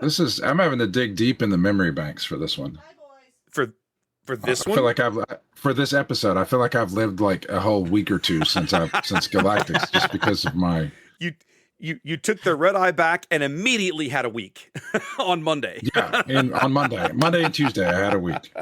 I'm having to dig deep in the memory banks for this one. For this I one, feel like for this episode, I feel like I've lived like a whole week or two since Galactics, just because of my. you you took the red eye back and immediately had a week on Monday. Yeah, and on Monday and Tuesday, I had a week.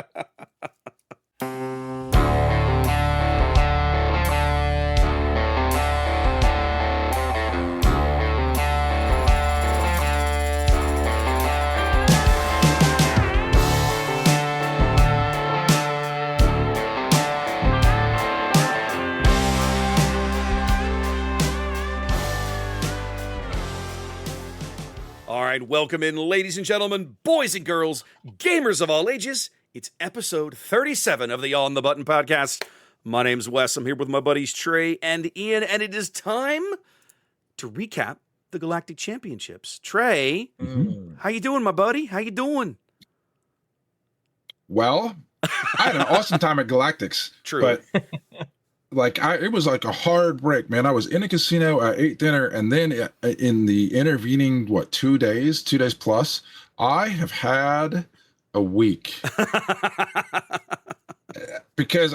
All right, welcome in, ladies and gentlemen, boys and girls, gamers of all ages. It's episode 37 of the On the Button podcast. My name's Wes. I'm here with my buddies Trey and Ian, and it is time to recap the Galactic Championships. Trey, how you doing, my buddy? How you doing? Well, I had an awesome time at Galactics. True. But it was like a hard break, man. I was in a casino, I ate dinner, and then in the intervening, 2 days plus, I have had a week. Because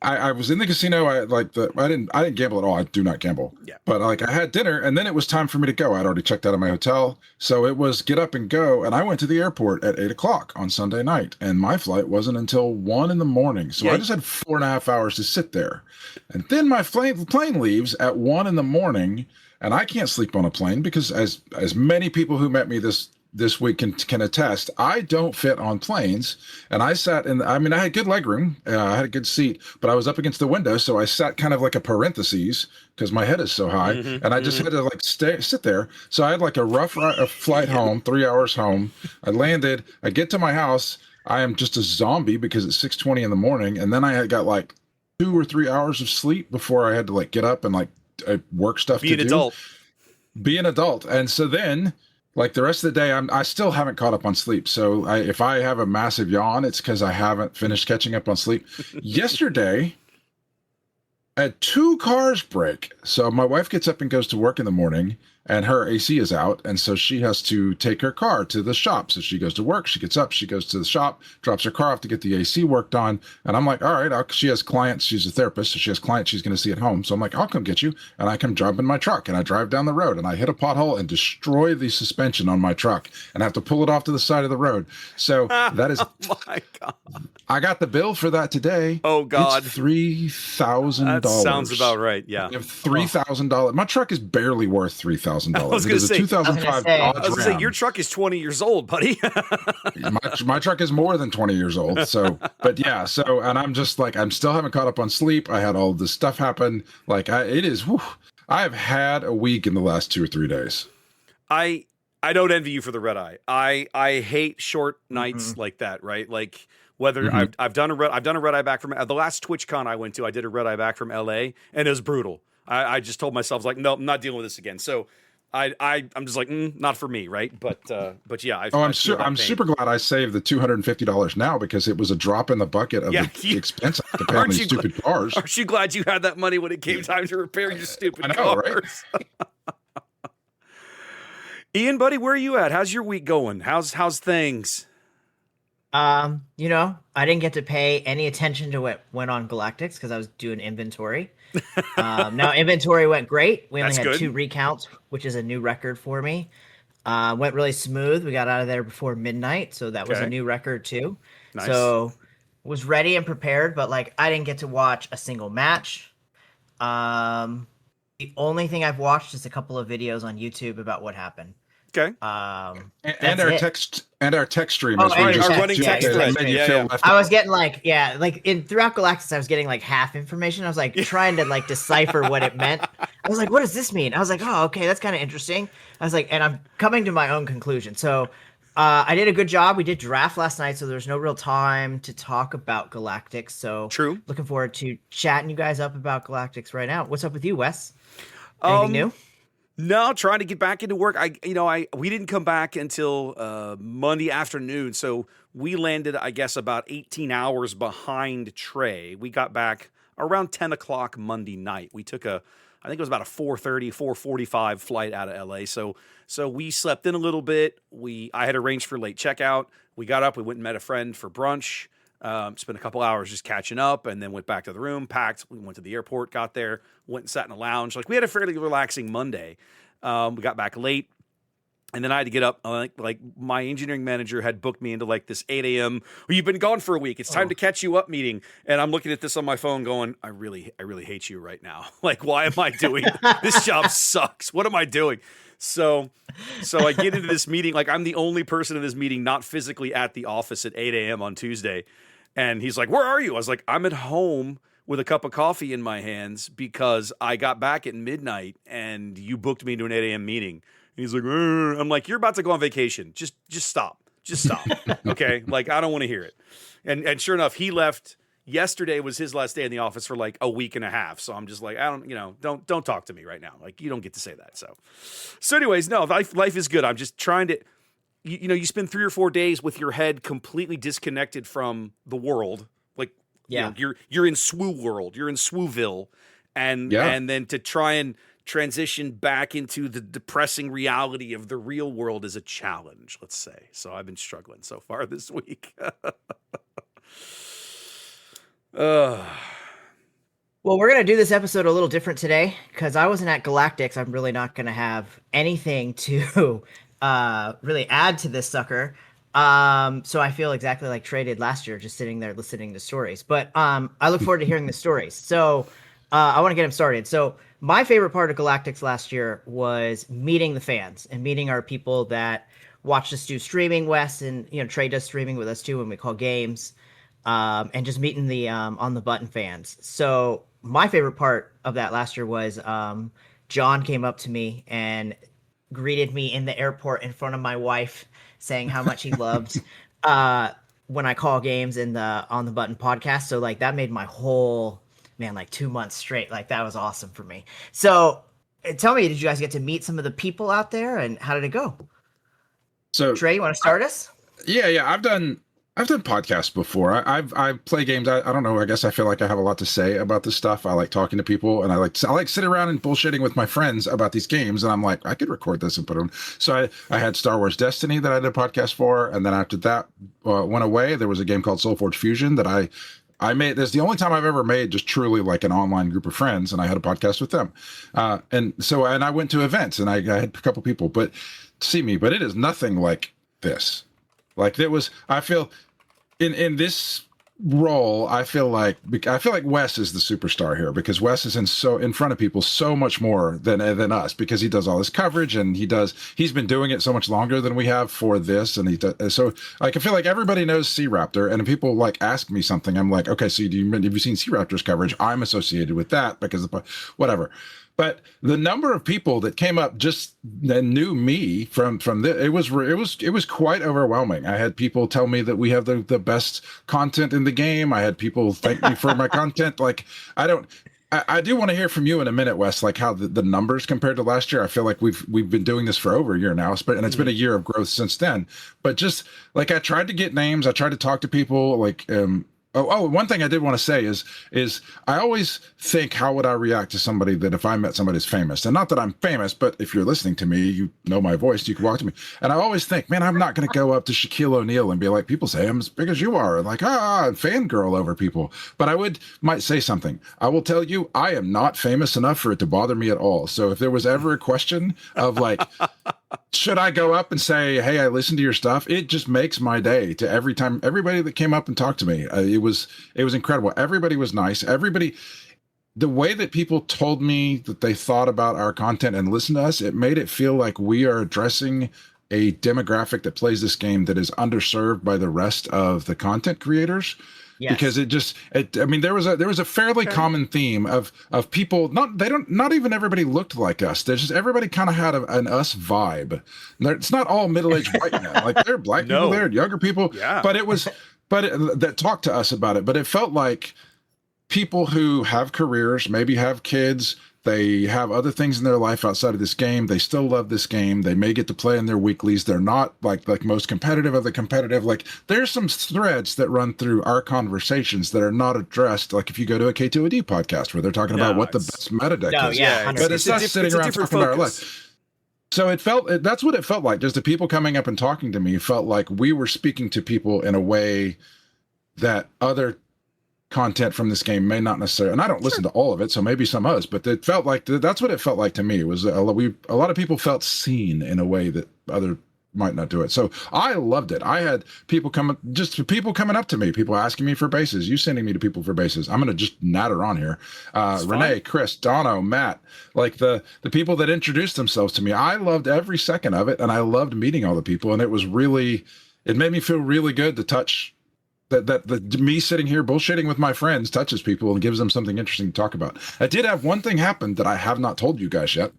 I was in the casino. I didn't gamble at all. I do not gamble. Yeah. But I had dinner, and then it was time for me to go. I'd already checked out of my hotel, so it was get up and go. And I went to the airport at 8:00 on Sunday night, and my flight wasn't until 1 a.m. So I just had 4.5 hours to sit there, and then my plane leaves at 1 a.m. And I can't sleep on a plane because, as many people who met me this week can attest, I don't fit on planes. And I sat I had good leg room. I had a good seat, but I was up against the window. So I sat kind of like a parentheses because my head is so high. And I just had to sit there. So I had like a rough flight home, 3 hours home. I landed, I get to my house. I am just a zombie because it's 6:20 in the morning. And then I had got like 2 or 3 hours of sleep before I had to get up and work stuff to do. Be an adult. And so then, the rest of the day, I still haven't caught up on sleep. So if I have a massive yawn, it's because I haven't finished catching up on sleep. Yesterday, I had 2 cars break. So my wife gets up and goes to work in the morning, and her AC is out. And so she has to take her car to the shop. So she goes to work, she gets up, she goes to the shop, drops her car off to get the AC worked on. And I'm like, all right, she has clients. She's a therapist, so she has clients she's going to see at home. So I'm like, I'll come get you. And I come jump in my truck, and I drive down the road, and I hit a pothole and destroy the suspension on my truck and have to pull it off to the side of the road. So that is, oh my God. I got the bill for that today. Oh God. It's $3,000. That sounds about right. Yeah. I have $3,000. My truck is barely worth $3,000. I was going to say, 2005 Dodge Ram. Your truck is 20 years old, buddy. my truck is more than 20 years old. So, but yeah. So, and I'm just I'm still haven't caught up on sleep. I had all this stuff happen. I have had a week in the last 2 or 3 days. I don't envy you for the red eye. I hate short nights like that. Right. Whether I've done a red eye back from the last TwitchCon I went to, I did a red eye back from LA, and it was brutal. I just told myself no, I'm not dealing with this again. So I'm just not for me, right? But yeah. I'm super glad I saved the $250 now, because it was a drop in the bucket of the expense I had to pay on these stupid cars. Aren't you glad you had that money when it came time to repair your stupid I know, cars? Right? Ian, buddy, where are you at? How's your week going? How's things? I didn't get to pay any attention to what went on Galactics because I was doing inventory. Now inventory went great. We only had 2 recounts, which is a new record for me. Went really smooth. We got out of there before midnight, so that was a new record too. Nice. So was ready and prepared, but I didn't get to watch a single match. The only thing I've watched is a couple of videos on YouTube about what happened. Okay. And our text stream. Our running text thread. Yeah. I was getting throughout Galactus, I was getting half information. I was trying to decipher what it meant. I was what does this mean? I was oh, okay, that's kind of interesting. I was and I'm coming to my own conclusion. So I did a good job. We did draft last night, so there's no real time to talk about Galactics. So true. Looking forward to chatting you guys up about Galactics right now. What's up with you, Wes? Anything new? No, trying to get back into work. We didn't come back until Monday afternoon, so we landed, I guess, about 18 hours behind Trey. We got back around 10 o'clock Monday night. We took a I think it was about a 4:30, 4:45 flight out of LA. So we slept in a little bit. I had arranged for late checkout. We got up, we went and met a friend for brunch. Spent a couple hours just catching up, and then went back to the room, packed. We went to the airport, got there, went and sat in a lounge. Like, we had a fairly relaxing Monday. We got back late, and then I had to get up. Like my engineering manager had booked me into like this 8 a.m. Well, you've been gone for a week. It's time to catch you up meeting. And I'm looking at this on my phone going, I really hate you right now. Like, why am I doing this? Job sucks. What am I doing? So I get into this meeting. Like, I'm the only person in this meeting not physically at the office at 8 a.m. on Tuesday. And he's like, where are you? I was like, I'm at home with a cup of coffee in my hands because I got back at midnight and you booked me to an 8 a.m. meeting. And he's like, I'm like, you're about to go on vacation. Just stop. Just stop. Okay. Like, I don't want to hear it. And sure enough, he left. Yesterday was his last day in the office for like a week and a half. So I'm just like, don't talk to me right now. Like, you don't get to say that. So anyways, no, life is good. I'm just trying to, you spend 3 or 4 days with your head completely disconnected from the world. Like, you're in SWU world, you're in SWUville, and then to try and transition back into the depressing reality of the real world is a challenge, let's say. So I've been struggling so far this week. Well, we're going to do this episode a little different today because I wasn't at Galactics. I'm really not going to have anything to really add to this sucker. So I feel exactly like Trey did last year, just sitting there listening to stories. But I look forward to hearing the stories. So I want to get him started. So my favorite part of Galactics last year was meeting the fans and meeting our people that watched us do streaming. Wes and Trey does streaming with us too when we call games, and just meeting the on the button fans. So my favorite part of that last year was John came up to me and greeted me in the airport in front of my wife, saying how much he loved when I call games in the On the Button podcast. So like that made my whole 2 months straight. Like, that was awesome for me. So tell me, did you guys get to meet some of the people out there, and how did it go? So Trey, you want to start us? Yeah. I've done podcasts before. I play games. I don't know. I guess I feel like I have a lot to say about this stuff. I like talking to people, and I like sitting around and bullshitting with my friends about these games. And I'm like, I could record this and put it on. So I had Star Wars Destiny that I did a podcast for, and then after that went away, there was a game called Soulforge Fusion that I made. That's the only time I've ever made just truly like an online group of friends, and I had a podcast with them. And I went to events, and I had a couple people, but see me, but it is nothing like this. Like, I feel in this role, I feel like Wes is the superstar here, because Wes is in front of people so much more than us, because he does all this coverage, and he's been doing it so much longer than we have for this. And so like, I feel like everybody knows Sea Raptor, and if people like ask me something, I'm like, okay, so have you seen Sea Raptor's coverage? I'm associated with that because of whatever. But the number of people that came up just and knew me from this, it was quite overwhelming. I had people tell me that we have the best content in the game. I had people thank me for my content. Like, I do want to hear from you in a minute, Wes, like how the numbers compared to last year. I feel like we've been doing this for over a year now, and it's been a year of growth since then. But just like, I tried to get names, I tried to talk to people, like, one thing I did want to say is I always think, how would I react to somebody that if I met somebody who's famous? And not that I'm famous, but if you're listening to me, you know my voice, you can walk to me. And I always think, man, I'm not going to go up to Shaquille O'Neal and be like, people say I'm as big as you are, and like, fangirl over people. But I might say something. I will tell you, I am not famous enough for it to bother me at all. So if there was ever a question of like, should I go up and say, hey, I listened to your stuff? It just makes my day. To everybody that came up and talked to me, it was incredible. Everybody was nice. The way that people told me that they thought about our content and listened to us, it made it feel like we are addressing a demographic that plays this game that is underserved by the rest of the content creators. Yes. Because there was a fairly common theme of people, not even everybody looked like us. There's just, everybody kind of had an us vibe. It's not all middle-aged white men. Like, there are black people there, younger people. Yeah. But that talked to us about it. But it felt like people who have careers, maybe have kids, They have other things in their life outside of this game. They still love this game. They may get to play in their weeklies. They're not like most competitive of the competitive. Like there's some threads that run through our conversations that are not addressed. Like if you go to a K2OD podcast where they're talking about what the best meta deck is. Yeah, but it's not sitting around talking about our life. So that's what it felt like. Just the people coming up and talking to me felt like we were speaking to people in a way that other content from this game may not necessarily, and I don't listen to all of it, so maybe some us, but it felt like that's what it felt like to me. It was a lot of people felt seen in a way that other might not do it. So I loved it. I had people coming up to me, people asking me for bases, you sending me to people for bases. I'm going to just natter on here. Renee, Chris, Dono, Matt, like the people that introduced themselves to me. I loved every second of it, and I loved meeting all the people, and it made me feel really good to touch that me sitting here bullshitting with my friends touches people and gives them something interesting to talk about. I did have one thing happen that I have not told you guys yet,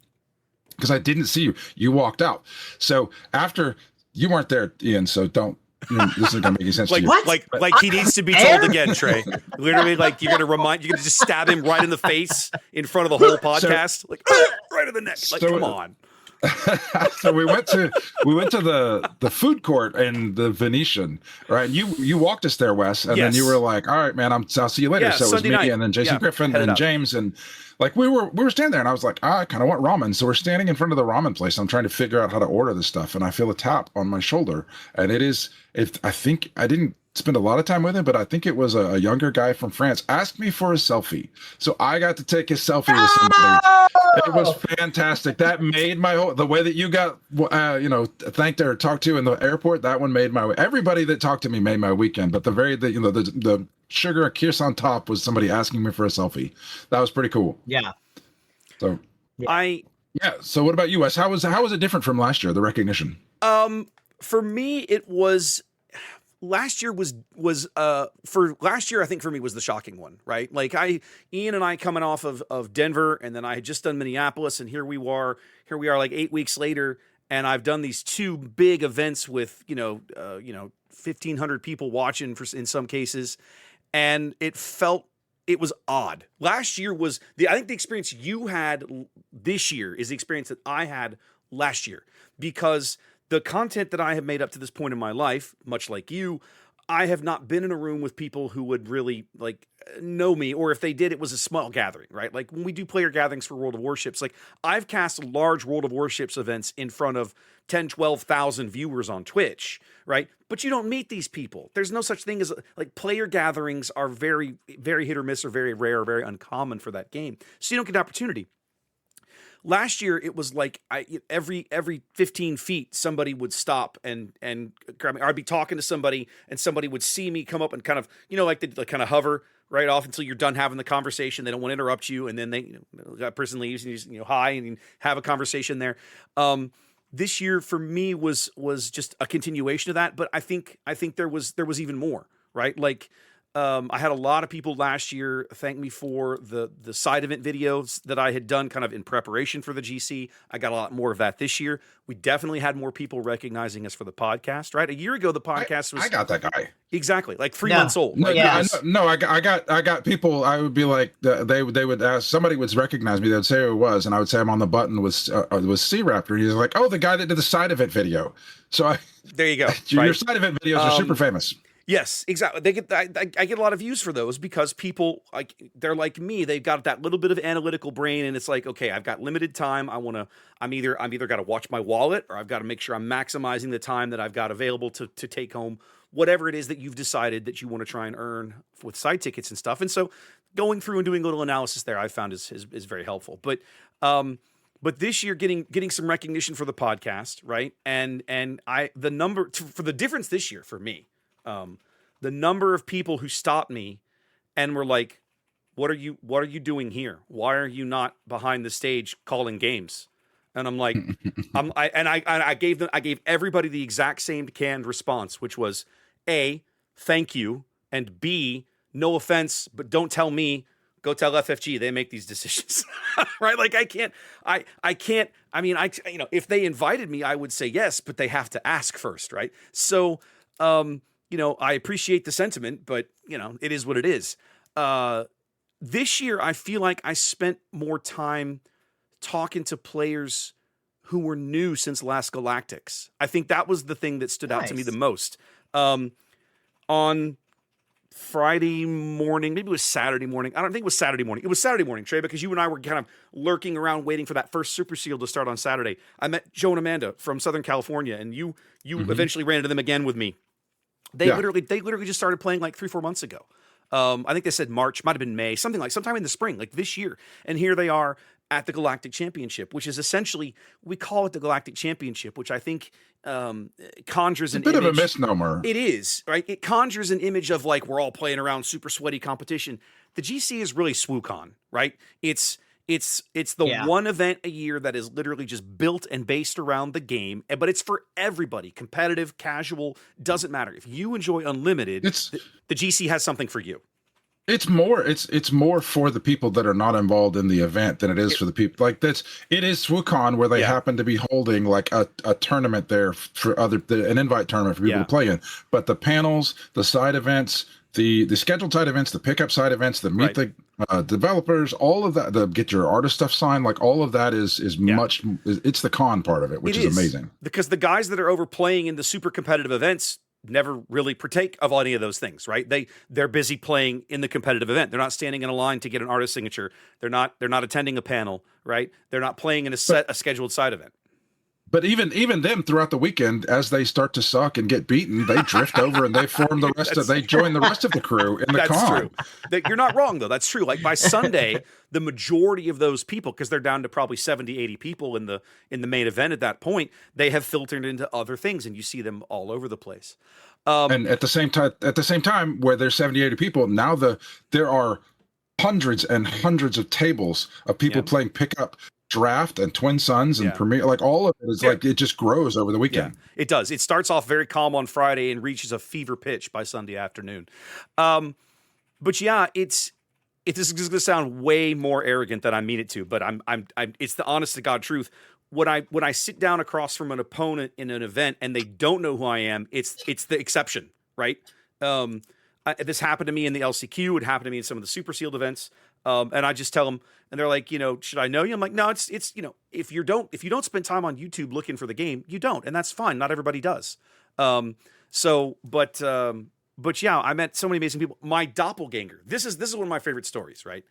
because I didn't see you. You walked out. So after you weren't there, Ian, so don't, this isn't gonna make any sense to you. Like he needs to be told again, Trey. Literally, like you're gonna just stab him right in the face in front of the whole podcast, right in the neck. Like, come on. So we went to the food court in the Venetian, right? You walked us there, Wes, and then you were like, "All right, man, I'll see you later." So it was Sunday me night. And then Jason Griffin and James, and like we were standing there, and I was like, I kind of want ramen. So we're standing in front of the ramen place. I'm trying to figure out how to order this stuff, and I feel a tap on my shoulder, and I think I didn't spend a lot of time with him, but I think it was a younger guy from France asked me for a selfie. So I got to take his selfie with somebody. It was fantastic. That made the way that you got, thanked or talked to in the airport, that one made my way. Everybody that talked to me made my weekend, but the sugar kiss on top was somebody asking me for a selfie. That was pretty cool. Yeah. So So what about you, Wes? How was it different from last year, the recognition? For me, it was, last year for last year, I think for me was the shocking one, right? Like Ian and I coming off of Denver, and then I had just done Minneapolis, and here we are like 8 weeks later, and I've done these two big events with 1,500 people watching in some cases, and it was odd. Last year was I think the experience you had this year is the experience that I had last year, because the content that I have made up to this point in my life, much like you, I have not been in a room with people who would really know me, or if they did, it was a small gathering, right? Like when we do player gatherings for World of Warships, like I've cast large World of Warships events in front of 10, 12,000 viewers on Twitch, right? But you don't meet these people. There's no such thing as player gatherings are very, very hit or miss, or very rare, or very uncommon for that game. So you don't get the opportunity. Last year, it was like every 15 feet, somebody would stop and grab me. Or I'd be talking to somebody, and somebody would see me come up and kind of, they kind of hover right off until you're done having the conversation. They don't want to interrupt you, and then that person leaves, and you just, hi, and you have a conversation there. This year for me was just a continuation of that, but I think there was even more, right? Like. I had a lot of people last year thank me for the side event videos that I had done kind of in preparation for the GC. I got a lot more of that this year. We definitely had more people recognizing us for the podcast, right? A year ago, the podcast was... I got that guy. Exactly. Like 3 months old. No, I got people. I would be like, they would ask, somebody would recognize me. They would say who it was. And I would say I'm on the button with C-Raptor. And he's like, oh, the guy that did the side event video. So there you go. Your side event videos are super famous. Yes, exactly. I get a lot of views for those because people they're like me. They've got that little bit of analytical brain, and it's like, okay, I've got limited time. I'm either got to watch my wallet, or I've got to make sure I'm maximizing the time that I've got available to take home whatever it is that you've decided that you want to try and earn with side tickets and stuff. And so going through and doing a little analysis there, I found is very helpful. But this year, getting some recognition for the podcast, right? And the number for the difference this year for me. The number of people who stopped me and were like, what are you doing here? Why are you not behind the stage calling games? And I'm like, I gave everybody the exact same canned response, which was A, thank you, and B, no offense, but don't tell me, go tell FFG, they make these decisions. Right? Like I can't, if they invited me, I would say yes, but they have to ask first. Right? So, I appreciate the sentiment, but it is what it is. this year I feel like I spent more time talking to players who were new since last Galactics. I think that was the thing that stood out to me the most. On Friday morning, maybe it was Saturday morning. I don't think it was Saturday morning. It was Saturday morning, Trey, because you and I were kind of lurking around waiting for that first Super Seal to start on Saturday. I met Joe and Amanda from Southern California, and you eventually ran into them again with me. They literally just started playing like 3-4 months ago. I think they said March, might have been May, sometime in the spring, like this year. And here they are at the Galactic Championship, which is essentially, we call it the Galactic Championship, which I think conjures an image. A bit of a misnomer. It is, right? It conjures an image of like, we're all playing around super sweaty competition. The GC is really SWOCon, right? It's the one event a year that is literally just built and based around the game, but it's for everybody, competitive, casual, doesn't matter. If you enjoy Unlimited, the GC has something for you. It's more for the people that are not involved in the event than it is for the people like this. It is SWOCon where they happen to be holding like a tournament there for an invite tournament for people to play in. But the panels, the side events, the scheduled side events, the pickup side events, the meet the developers, all of that, the get your artist stuff signed, like all of that is much. It's the con part of it, which is amazing. Because the guys that are over playing in the super competitive events never really partake of any of those things, right? They're busy playing in the competitive event. They're not standing in a line to get an artist signature. They're not attending a panel, right? They're not playing in a scheduled side event. But even them throughout the weekend, as they start to suck and get beaten, they drift over and they form they join the rest of the crew in the con. That's true. You're not wrong though. That's true. Like by Sunday, the majority of those people, because they're down to probably 70, 80 people in the main event at that point, they have filtered into other things, and you see them all over the place. And at the same time, where there's 70, 80 people, now there are hundreds and hundreds of tables of people playing pickup, draft, and Twin Suns and Premier. Like all of it is like it just grows over the weekend. Yeah, it does. It starts off very calm on Friday and reaches a fever pitch by Sunday afternoon. But yeah, this is going to sound way more arrogant than I mean it to, but I'm it's the honest to God truth. When I sit down across from an opponent in an event and they don't know who I am, it's the exception, right? This happened to me in the LCQ. It happened to me in some of the super sealed events. And I just tell them, and they're like, should I know you? I'm like, no, it's if you don't spend time on YouTube looking for the game, you don't, and that's fine. Not everybody does. But yeah, I met so many amazing people. My doppelganger. This is one of my favorite stories, right?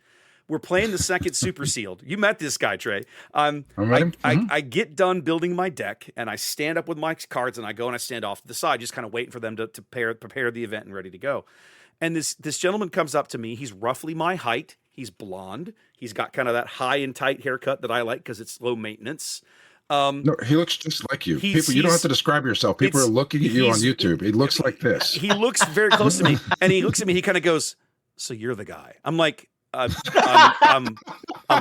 We're playing the second Super Sealed. You met this guy, Trey. I get done building my deck, and I stand up with my cards, and I go and I stand off to the side, just kind of waiting for them to prepare the event and ready to go. And this gentleman comes up to me. He's roughly my height. He's blonde. He's got kind of that high and tight haircut that I like because it's low maintenance. No, he looks just like you. People, you don't have to describe yourself. People are looking at you on YouTube. He looks like this. He looks very close to me, and he looks at me. He kind of goes, "So you're the guy?" I'm like, I'm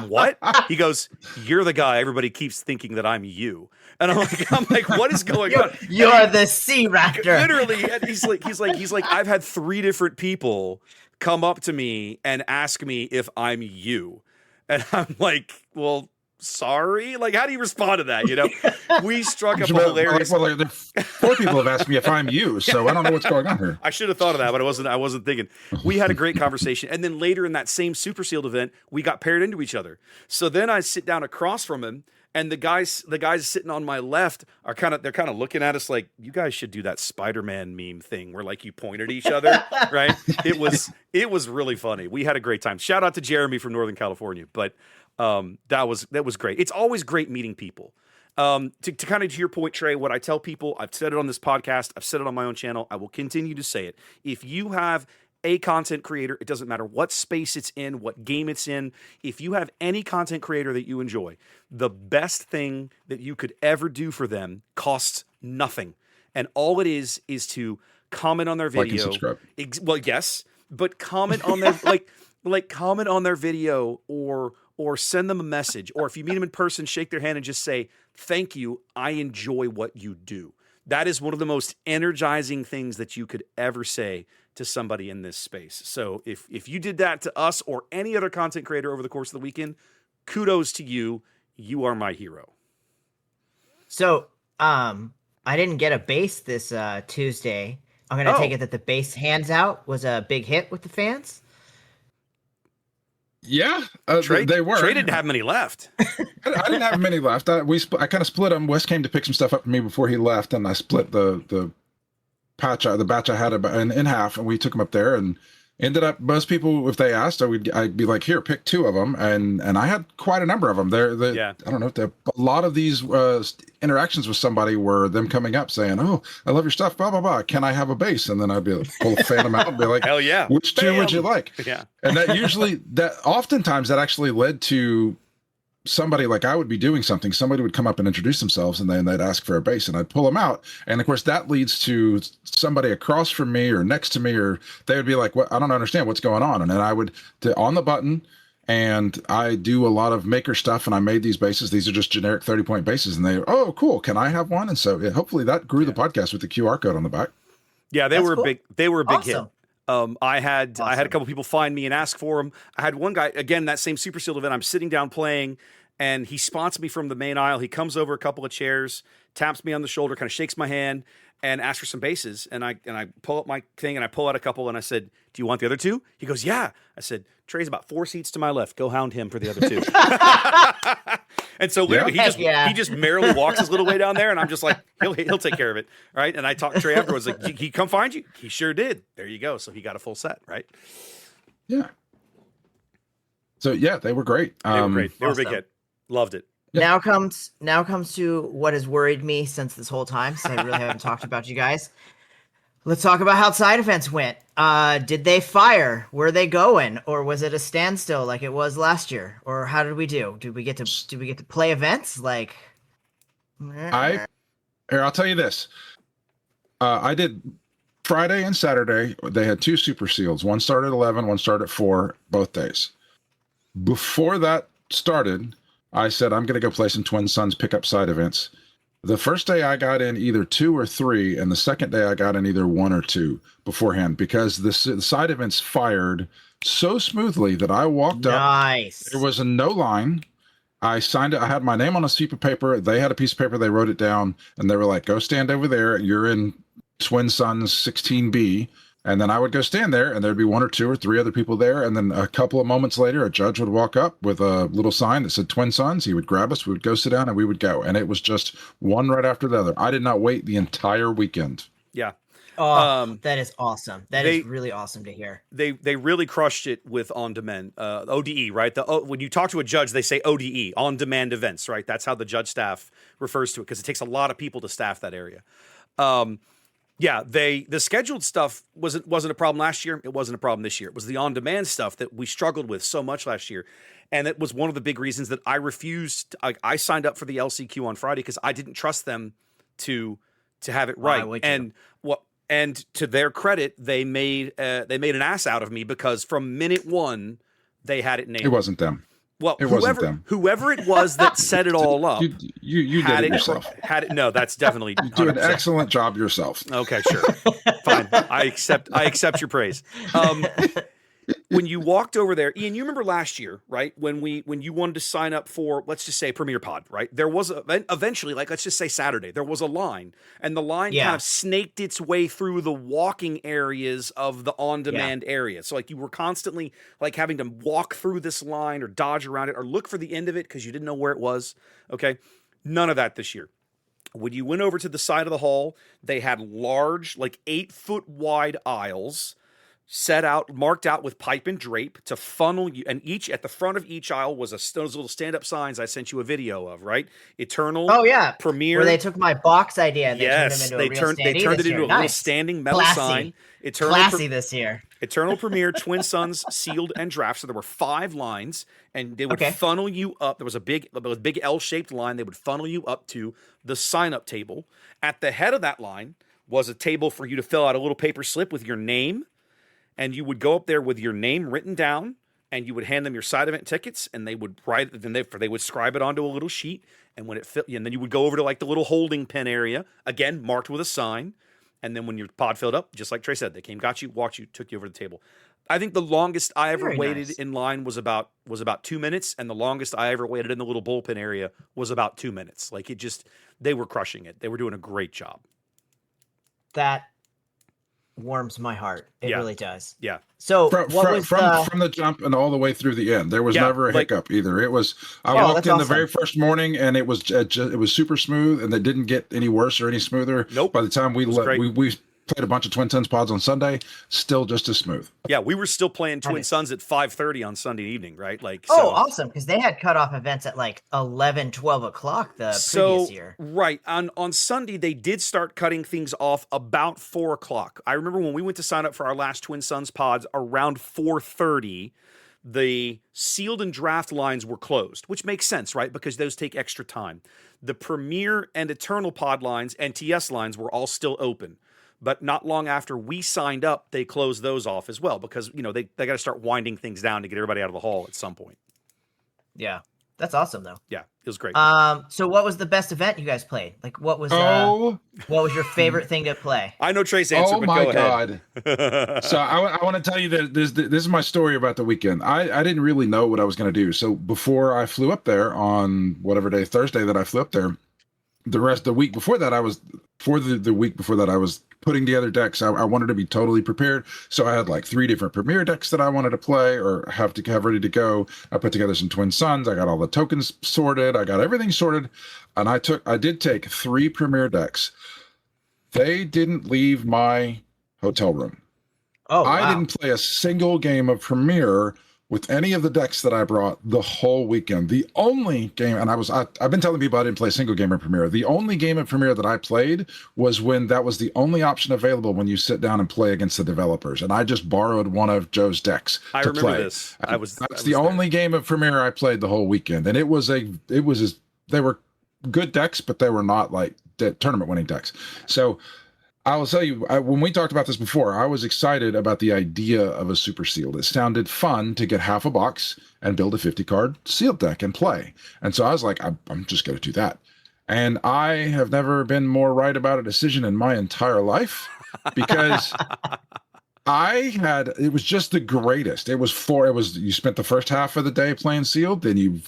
what? He goes, "You're the guy. Everybody keeps thinking that I'm you." And I'm like, what is going on? You're the Sea Raptor. Literally. And he's like, I've had 3 different people come up to me and ask me if I'm you. And I'm like, well, sorry. Like, how do you respond to that? We struck up a hilarious. Well, 4 people have asked me if I'm you, so I don't know what's going on here. I should have thought of that, but I wasn't thinking. We had a great conversation, and then later in that same Super Sealed event, we got paired into each other. So then I sit down across from him, and the guys sitting on my left are kind of looking at us like, you guys should do that Spider-Man meme thing where like you point at each other, right? It was really funny. We had a great time. Shout out to Jeremy from Northern California, but that was great. It's always great meeting people. To kind of to your point, Trey, what I tell people, I've said it on this podcast, I've said it on my own channel, I will continue to say it. If you have a content creator, it doesn't matter what space it's in, what game it's in, if you have any content creator that you enjoy, the best thing that you could ever do for them costs nothing. And all it is to comment on their video. Like and subscribe. Well, yes, but comment on their like comment on their video or send them a message, or if you meet them in person, shake their hand and just say, "Thank you, I enjoy what you do." That is one of the most energizing things that you could ever say to somebody in this space. So if you did that to us or any other content creator over the course of the weekend, kudos to you. You are my hero. So, I didn't get a base this Tuesday. I'm going to take it that the base hands out was a big hit with the fans. Yeah, Trey, they were. Trey didn't have many left. I didn't have many left. I kind of split them. Wes came to pick some stuff up for me before he left, and I split the batch I had in half, and we took them up there, and ended up most people, if they asked, I'd be like, here, pick 2 of them, and I had quite a number of them. Yeah. I don't know, a lot of these interactions with somebody were them coming up saying, oh, I love your stuff, blah blah blah. Can I have a base? And then I'd be like, pull fan them out and be like, hell yeah, which 2 would you like? Yeah. And oftentimes that actually led to somebody, like I would be doing something, somebody would come up and introduce themselves, and then they'd ask for a base, and I'd pull them out. And of course that leads to somebody across from me or next to me, or they would be like, what, I don't understand what's going on. And then I would on the button, and I do a lot of maker stuff, and I made these bases. These are just generic 30-point bases, and they, oh cool, can I have one? And so hopefully that grew the podcast with the QR code on the back. Yeah, they were cool. They were a big hit. I had a couple people find me and ask for them. I had one guy, again, that same Super Sealed event, I'm sitting down playing, and he spots me from the main aisle. He comes over a couple of chairs, taps me on the shoulder, kind of shakes my hand, and asks for some bases. And I pull up my thing, and I pull out a couple, and I said, do you want the other 2? He goes, yeah. I said, Trey's about 4 seats to my left. Go hound him for the other 2. And so literally he just merrily walks his little way down there, and I'm just like, he'll take care of it. Right. And I talked to Trey afterwards, like, he come find you? He sure did. There you go. So he got a full set, right? Yeah. So yeah, they were great. They were great. They were a big hit. Loved it. Yeah. Now comes to what has worried me since this whole time, so I really haven't talked about you guys. Let's talk about how side events went. Did they fire? Were they going, or was it a standstill like it was last year? Or how did we do? Did we get to play events? Like, I'll tell you this. I did Friday and Saturday. They had 2 super seals. One started at 11, one started at 4, both days. Before that started, I said, I'm going to go play some Twin Suns pickup side events. The first day I got in either 2 or 3, and the second day I got in either 1 or 2 beforehand, because the side events fired so smoothly that I walked up. There was no line. I signed it. I had my name on a sheet of paper. They had a piece of paper. They wrote it down, and they were like, go stand over there. You're in Twin Suns 16B. And then I would go stand there, and there'd be 1 or 2 or 3 other people there. And then a couple of moments later, a judge would walk up with a little sign that said Twin Suns. He would grab us, we would go sit down, and we would go. And it was just one right after the other. I did not wait the entire weekend. Yeah. Oh, that is awesome. That is really awesome to hear. They really crushed it with on-demand, ODE, right? When you talk to a judge, they say ODE, on-demand events, right? That's how the judge staff refers to it, because it takes a lot of people to staff that area. Yeah, the scheduled stuff wasn't a problem last year. It wasn't a problem this year. It was the on-demand stuff that we struggled with so much last year. And it was one of the big reasons that I refused. I signed up for the LCQ on Friday because I didn't trust them to have it right. And to their credit, they made an ass out of me, because from minute 1, they had it nailed. It wasn't them. Well, it wasn't them. Whoever it was that set it all up, you did it yourself. No, that's definitely you do an excellent job yourself. Okay, sure, fine. I accept your praise. When you walked over there, Ian, you remember last year, right? When you wanted to sign up for, let's just say, Premier Pod, right? There was eventually, like, let's just say Saturday, there was a line, and the line kind of snaked its way through the walking areas of the on-demand area. So like you were constantly like having to walk through this line or dodge around it or look for the end of it because you didn't know where it was. Okay, none of that this year. When you went over to the side of the hall, they had large, like 8-foot wide aisles marked out with pipe and drape to funnel you, and at the front of each aisle was those little stand-up signs I sent you a video of, right? Eternal. Oh yeah, Premier. Where they took my box idea and they turned it into a little standing metal sign. Classy this year. Eternal Premier, Twin Suns, sealed and draft. So there were 5 lines, and they would funnel you up. There was a big L-shaped line. They would funnel you up to the sign-up table. At the head of that line was a table for you to fill out a little paper slip with your name. And you would go up there with your name written down, and you would hand them your side event tickets, and they would they would scribe it onto a little sheet. And when it fit, and then you would go over to like the little holding pen area, again marked with a sign. And then when your pod filled up, just like Trey said, they came, got you, walked you, took you over to the table. I think the longest I ever waited in line was about 2 minutes, and the longest I ever waited in the little bullpen area was about 2 minutes. Like they were crushing it. They were doing a great job. warms my heart. It Yeah. really does. Yeah. So From the jump and all the way through the end, there was never a hiccup either. It was I walked in the very first morning and it was super smooth, and it didn't get any worse or any smoother. Nope. By the time we played a bunch of Twin Suns pods on Sunday, still just as smooth. Yeah, we were still playing Twin Suns at 5:30 on Sunday evening, right? Like, oh, awesome, because they had cutoff events at like 11, 12 o'clock the previous year. Right. On Sunday, they did start cutting things off about 4 o'clock. I remember when we went to sign up for our last Twin Suns pods around 4:30, the sealed and draft lines were closed, which makes sense, right? Because those take extra time. The Premier and Eternal pod lines and TS lines were all still open. But not long after we signed up, they closed those off as well because, they got to start winding things down to get everybody out of the hall at some point. Yeah. That's awesome, though. Yeah, it was great. So what was the best event you guys played? Like, what was your favorite thing to play? I know Trey's answer, but go ahead. God. So I want to tell you that this is my story about the weekend. I didn't really know what I was going to do. So before I flew up there on whatever day, Thursday that I flew up there, the week before that, I was putting together decks. I wanted to be totally prepared. So I had like 3 different Premier decks that I wanted to play or have ready to go. I put together some Twin Suns. I got all the tokens sorted. I got everything sorted. And I did take 3 Premier decks. They didn't leave my hotel room. Oh, wow. I didn't play a single game of Premier with any of the decks that I brought the whole weekend. The only game, and I've been telling people I didn't play a single game of Premier. The only game of Premier that I played was when that was the only option available when you sit down and play against the developers. And I just borrowed one of Joe's decks to remember play. This. That's the only game of Premier I played the whole weekend. And they were good decks, but they were not like tournament winning decks. So I will tell you, when we talked about this before, I was excited about the idea of a super sealed. It sounded fun to get half a box and build a 50-card sealed deck and play. And so I was like, I'm just going to do that. And I have never been more right about a decision in my entire life because it was just the greatest. You spent the first half of the day playing sealed, then you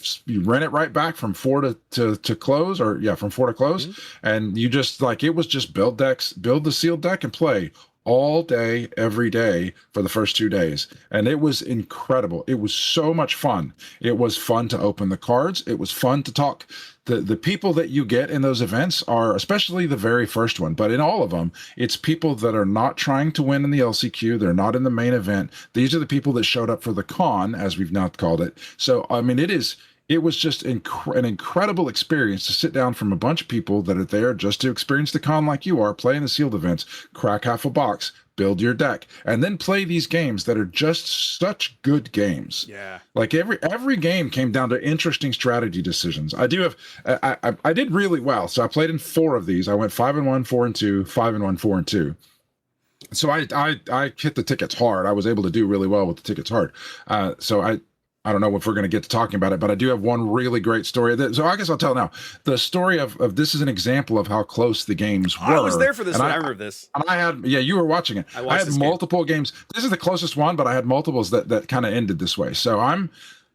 rent it right back from 4 to close, from 4 to close. Mm-hmm. And you just it was just build the sealed deck and play all day, every day for the first 2 days. And it was incredible. It was so much fun. It was fun to open the cards. It was fun to talk. The people that you get in those events are, especially the very first one, but in all of them, it's people that are not trying to win in the LCQ. They're not in the main event. These are the people that showed up for the con, as we've now called it. So, I mean, it was just an incredible experience to sit down from a bunch of people that are there just to experience the con like you are, play in the sealed events, crack half a box, build your deck, and then play these games that are just such good games. Yeah. Like every game came down to interesting strategy decisions. I did really well. So I played in 4 of these. I went 5-1, 4-2, 5-1, 4-2. So I hit the tickets hard. I was able to do really well with the tickets hard. So I don't know if we're going to get to talking about it, but I do have one really great story. So I guess I'll tell now. The story of this is an example of how close the games were. I was there for this one. I remember this. And I had, you were watching it. I had multiple games. This is the closest one, but I had multiples that kind of ended this way. So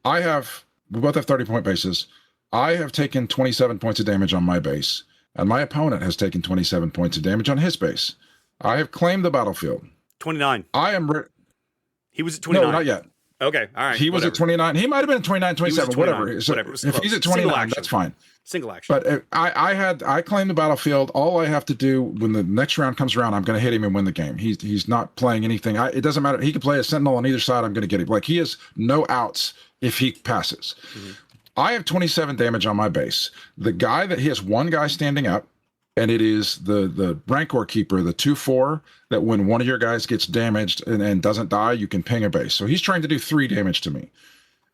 we both have 30-point bases. I have taken 27 points of damage on my base, and my opponent has taken 27 points of damage on his base. I have claimed the battlefield. 29. He was at 29. No, not yet. Okay, all right. He was at 29. He might have been at 29, 27, whatever. So whatever. If he's at 29, that's fine. Single action. But I claimed the battlefield. All I have to do when the next round comes around, I'm going to hit him and win the game. He's not playing anything. It doesn't matter. He could play a sentinel on either side. I'm going to get him. Like, he has no outs if he passes. Mm-hmm. I have 27 damage on my base. He has one guy standing up, and it is the Rancor Keeper, the 2/4, that when one of your guys gets damaged and doesn't die, you can ping a base. So he's trying to do 3 damage to me.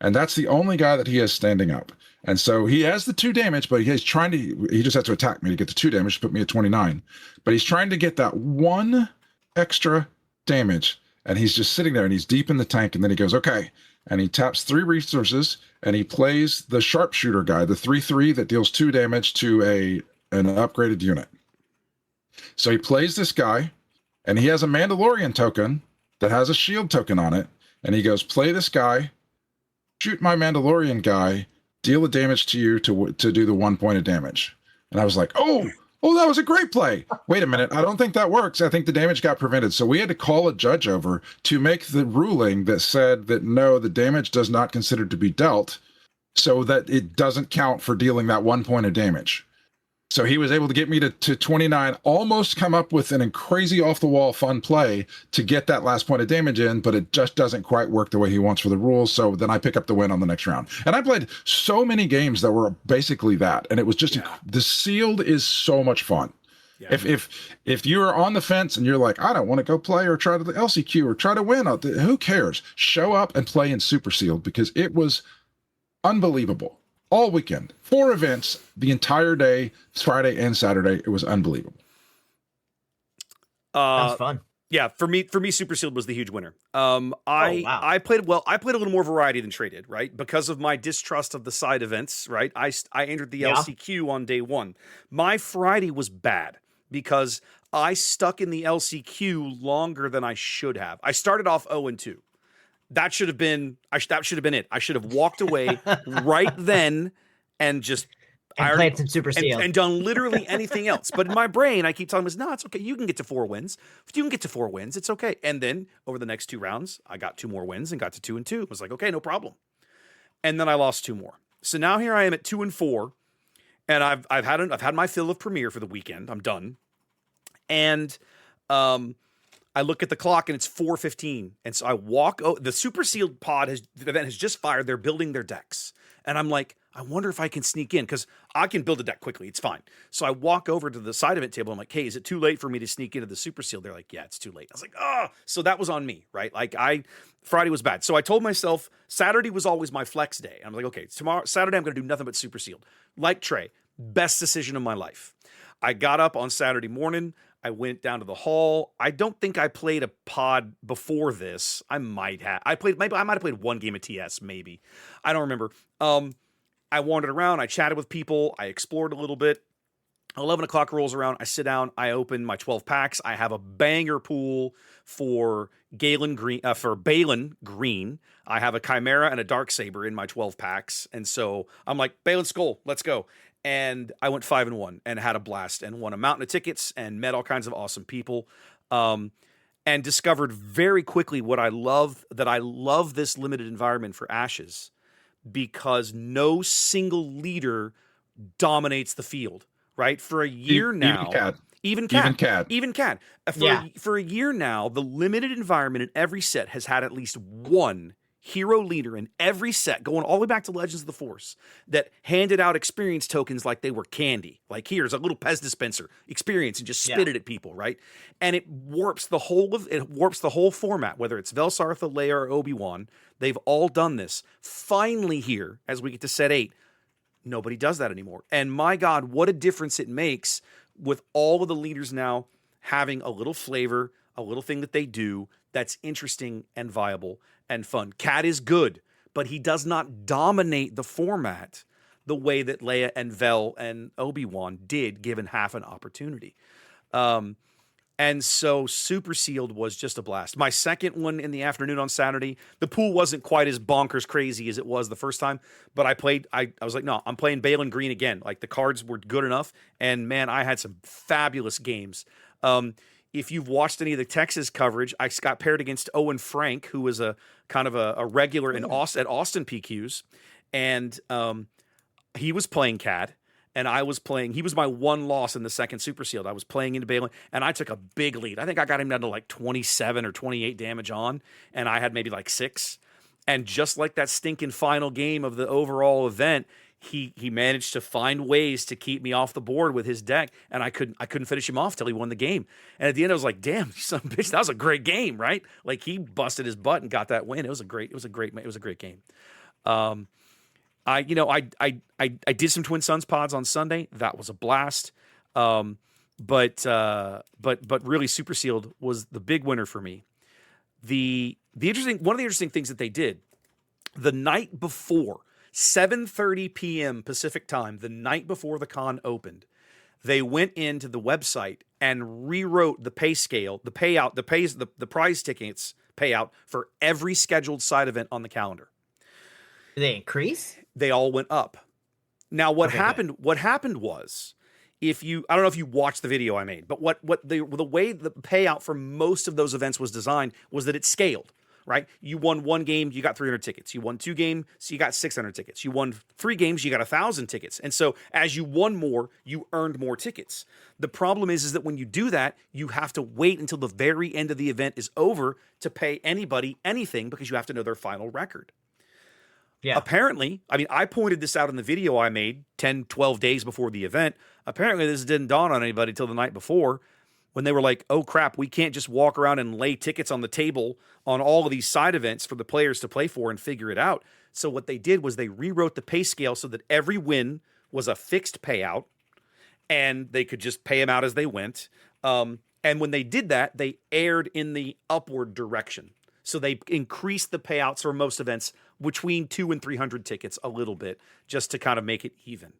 And that's the only guy that he has standing up. And so he has the 2 damage, but he just has to attack me to get the 2 damage to put me at 29. But he's trying to get that 1 extra damage. And he's just sitting there and he's deep in the tank. And then he goes, okay. And he taps 3 resources and he plays the sharpshooter guy, the 3/3 that deals 2 damage to an upgraded unit. So he plays this guy, and he has a Mandalorian token that has a shield token on it, and he goes, play this guy, shoot my Mandalorian guy, deal the damage to you to do the 1 point of damage. And I was like, oh, Oh, that was a great play. Wait a minute. I don't think that works. I think the damage got prevented. So we had to call a judge over to make the ruling that said that no, the damage does not consider to be dealt, so that it doesn't count for dealing that 1 point of damage. So he was able to get me to 29, almost come up with an crazy off the wall fun play to get that last point of damage in, but it just doesn't quite work the way he wants for the rules. So then I pick up the win on the next round. And I played so many games that were basically that. And it was just, the sealed is so much fun. Yeah. If you're on the fence and you're like, I don't want to go play or try to the LCQ or try to win, who cares? Show up and play in Super Sealed, because it was unbelievable. All weekend, 4 events, the entire day, Friday and Saturday. It was unbelievable. Sounds fun. Yeah, for me, Super Sealed was the huge winner. I played well. I played a little more variety than Trey did, right? Because of my distrust of the side events, right? I entered the LCQ on day 1. My Friday was bad because I stuck in the LCQ longer than I should have. I started off 0-2. That should have been it. I should have walked away right then and just played some Super Sealed and done literally anything else. But in my brain, I keep telling myself, no, it's okay. You can get to 4 wins. If you can get to 4 wins, it's okay. And then over the next 2 rounds, I got 2 more wins and got to 2-2. I was like, okay, no problem. And then I lost 2 more. So now here I am at 2-4, and I've had my fill of Premiere for the weekend. I'm done, and I look at the clock and it's 4:15. And so I walk, the Super Sealed the event has just fired. They're building their decks. And I'm like, I wonder if I can sneak in, because I can build a deck quickly. It's fine. So I walk over to the side event table. I'm like, hey, is it too late for me to sneak into the Super Sealed? They're like, yeah, it's too late. I was like, oh, so that was on me, right? Like Friday was bad. So I told myself Saturday was always my flex day. I'm like, okay, Saturday I'm going to do nothing but Super Sealed. Like Trey, best decision of my life. I got up on Saturday morning. I went down to the hall. I don't think I played a pod before this. I might have. I might have played 1 game of TS, maybe. I don't remember. I wandered around. I chatted with people. I explored a little bit. 11 o'clock rolls around. I sit down. I open my 12 packs. I have a banger pool for Balin Green. I have a Chimera and a Darksaber in my 12 packs. And so I'm like, Balin Skull, let's go. And I went 5-1 and had a blast and won a mountain of tickets and met all kinds of awesome people, and discovered very quickly I love this limited environment for Ashes, because no single leader dominates the field, right? For a year now, even CAD. For a year now, the limited environment in every set has had at least one hero leader in every set, going all the way back to Legends of the Force, that handed out experience tokens like they were candy. Like, here's a little Pez dispenser, experience, and just spit it at people, right? And it warps the whole format, whether it's Velsartha, Leia, or Obi-Wan. They've all done this. Finally here, as we get to set 8, nobody does that anymore. And my God, what a difference it makes with all of the leaders now having a little flavor, a little thing that they do that's interesting and viable and fun. Cat is good, but he does not dominate the format the way that Leia and Vel and Obi-Wan did, given half an opportunity. And so Super Sealed was just a blast. My second one in the afternoon on Saturday, the pool wasn't quite as bonkers crazy as it was the first time, but I was like, no, I'm playing Balin Green again. Like, the cards were good enough, and man, I had some fabulous games. If you've watched any of the Texas coverage, I got paired against Owen Frank, who was a kind of a regular at Austin PQs, and he was playing CAD, and I was playing. He was my one loss in the second Super Sealed. I was playing into Balin, and I took a big lead. I think I got him down to like 27 or 28 damage on, and I had maybe like 6. And just like that stinking final game of the overall event, he managed to find ways to keep me off the board with his deck, and I couldn't finish him off till he won the game. And at the end, I was like, "Damn, you son of a bitch, that was a great game, right?" Like, he busted his butt and got that win. It was a great game. I did some Twin Suns pods on Sunday. That was a blast. But really, Super Sealed was the big winner for me. One of the interesting things that they did the night before, 7:30 p.m. Pacific time, the night before the con opened, they went into the website and rewrote the pay scale, the payout, the prize tickets payout for every scheduled side event on the calendar. Did they increase? They all went up. Now, what happened was, I don't know if you watched the video I made, but what the way the payout for most of those events was designed was that it scaled, right? You won 1 game, you got 300 tickets. You won 2 games, so you got 600 tickets. You won 3 games, you got 1,000 tickets. And so as you won more, you earned more tickets. The problem is that when you do that, you have to wait until the very end of the event is over to pay anybody anything because you have to know their final record. Yeah. Apparently, I mean, I pointed this out in the video I made 10, 12 days before the event. Apparently, this didn't dawn on anybody till the night before when they were like, oh, crap, we can't just walk around and lay tickets on the table on all of these side events for the players to play for and figure it out. So what they did was they rewrote the pay scale so that every win was a fixed payout and they could just pay them out as they went. And when they did that, they aired in the upward direction. So they increased the payouts for most events between 200 and 300 tickets a little bit just to kind of make it even.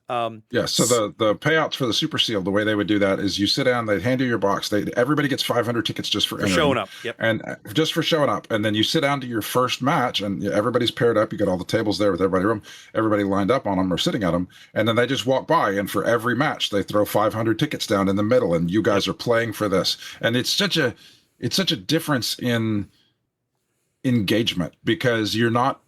Yeah, so the payouts for the Super Seal, the way they would do that is you sit down, they hand you your box, everybody gets 500 tickets just for showing up. Yep. And just for showing up. And then you sit down to your first match and everybody's paired up. You got all the tables there with everybody lined up on them or sitting at them. And then they just walk by, and for every match, they throw 500 tickets down in the middle, and you guys are playing for this. And it's such a difference in engagement because you're not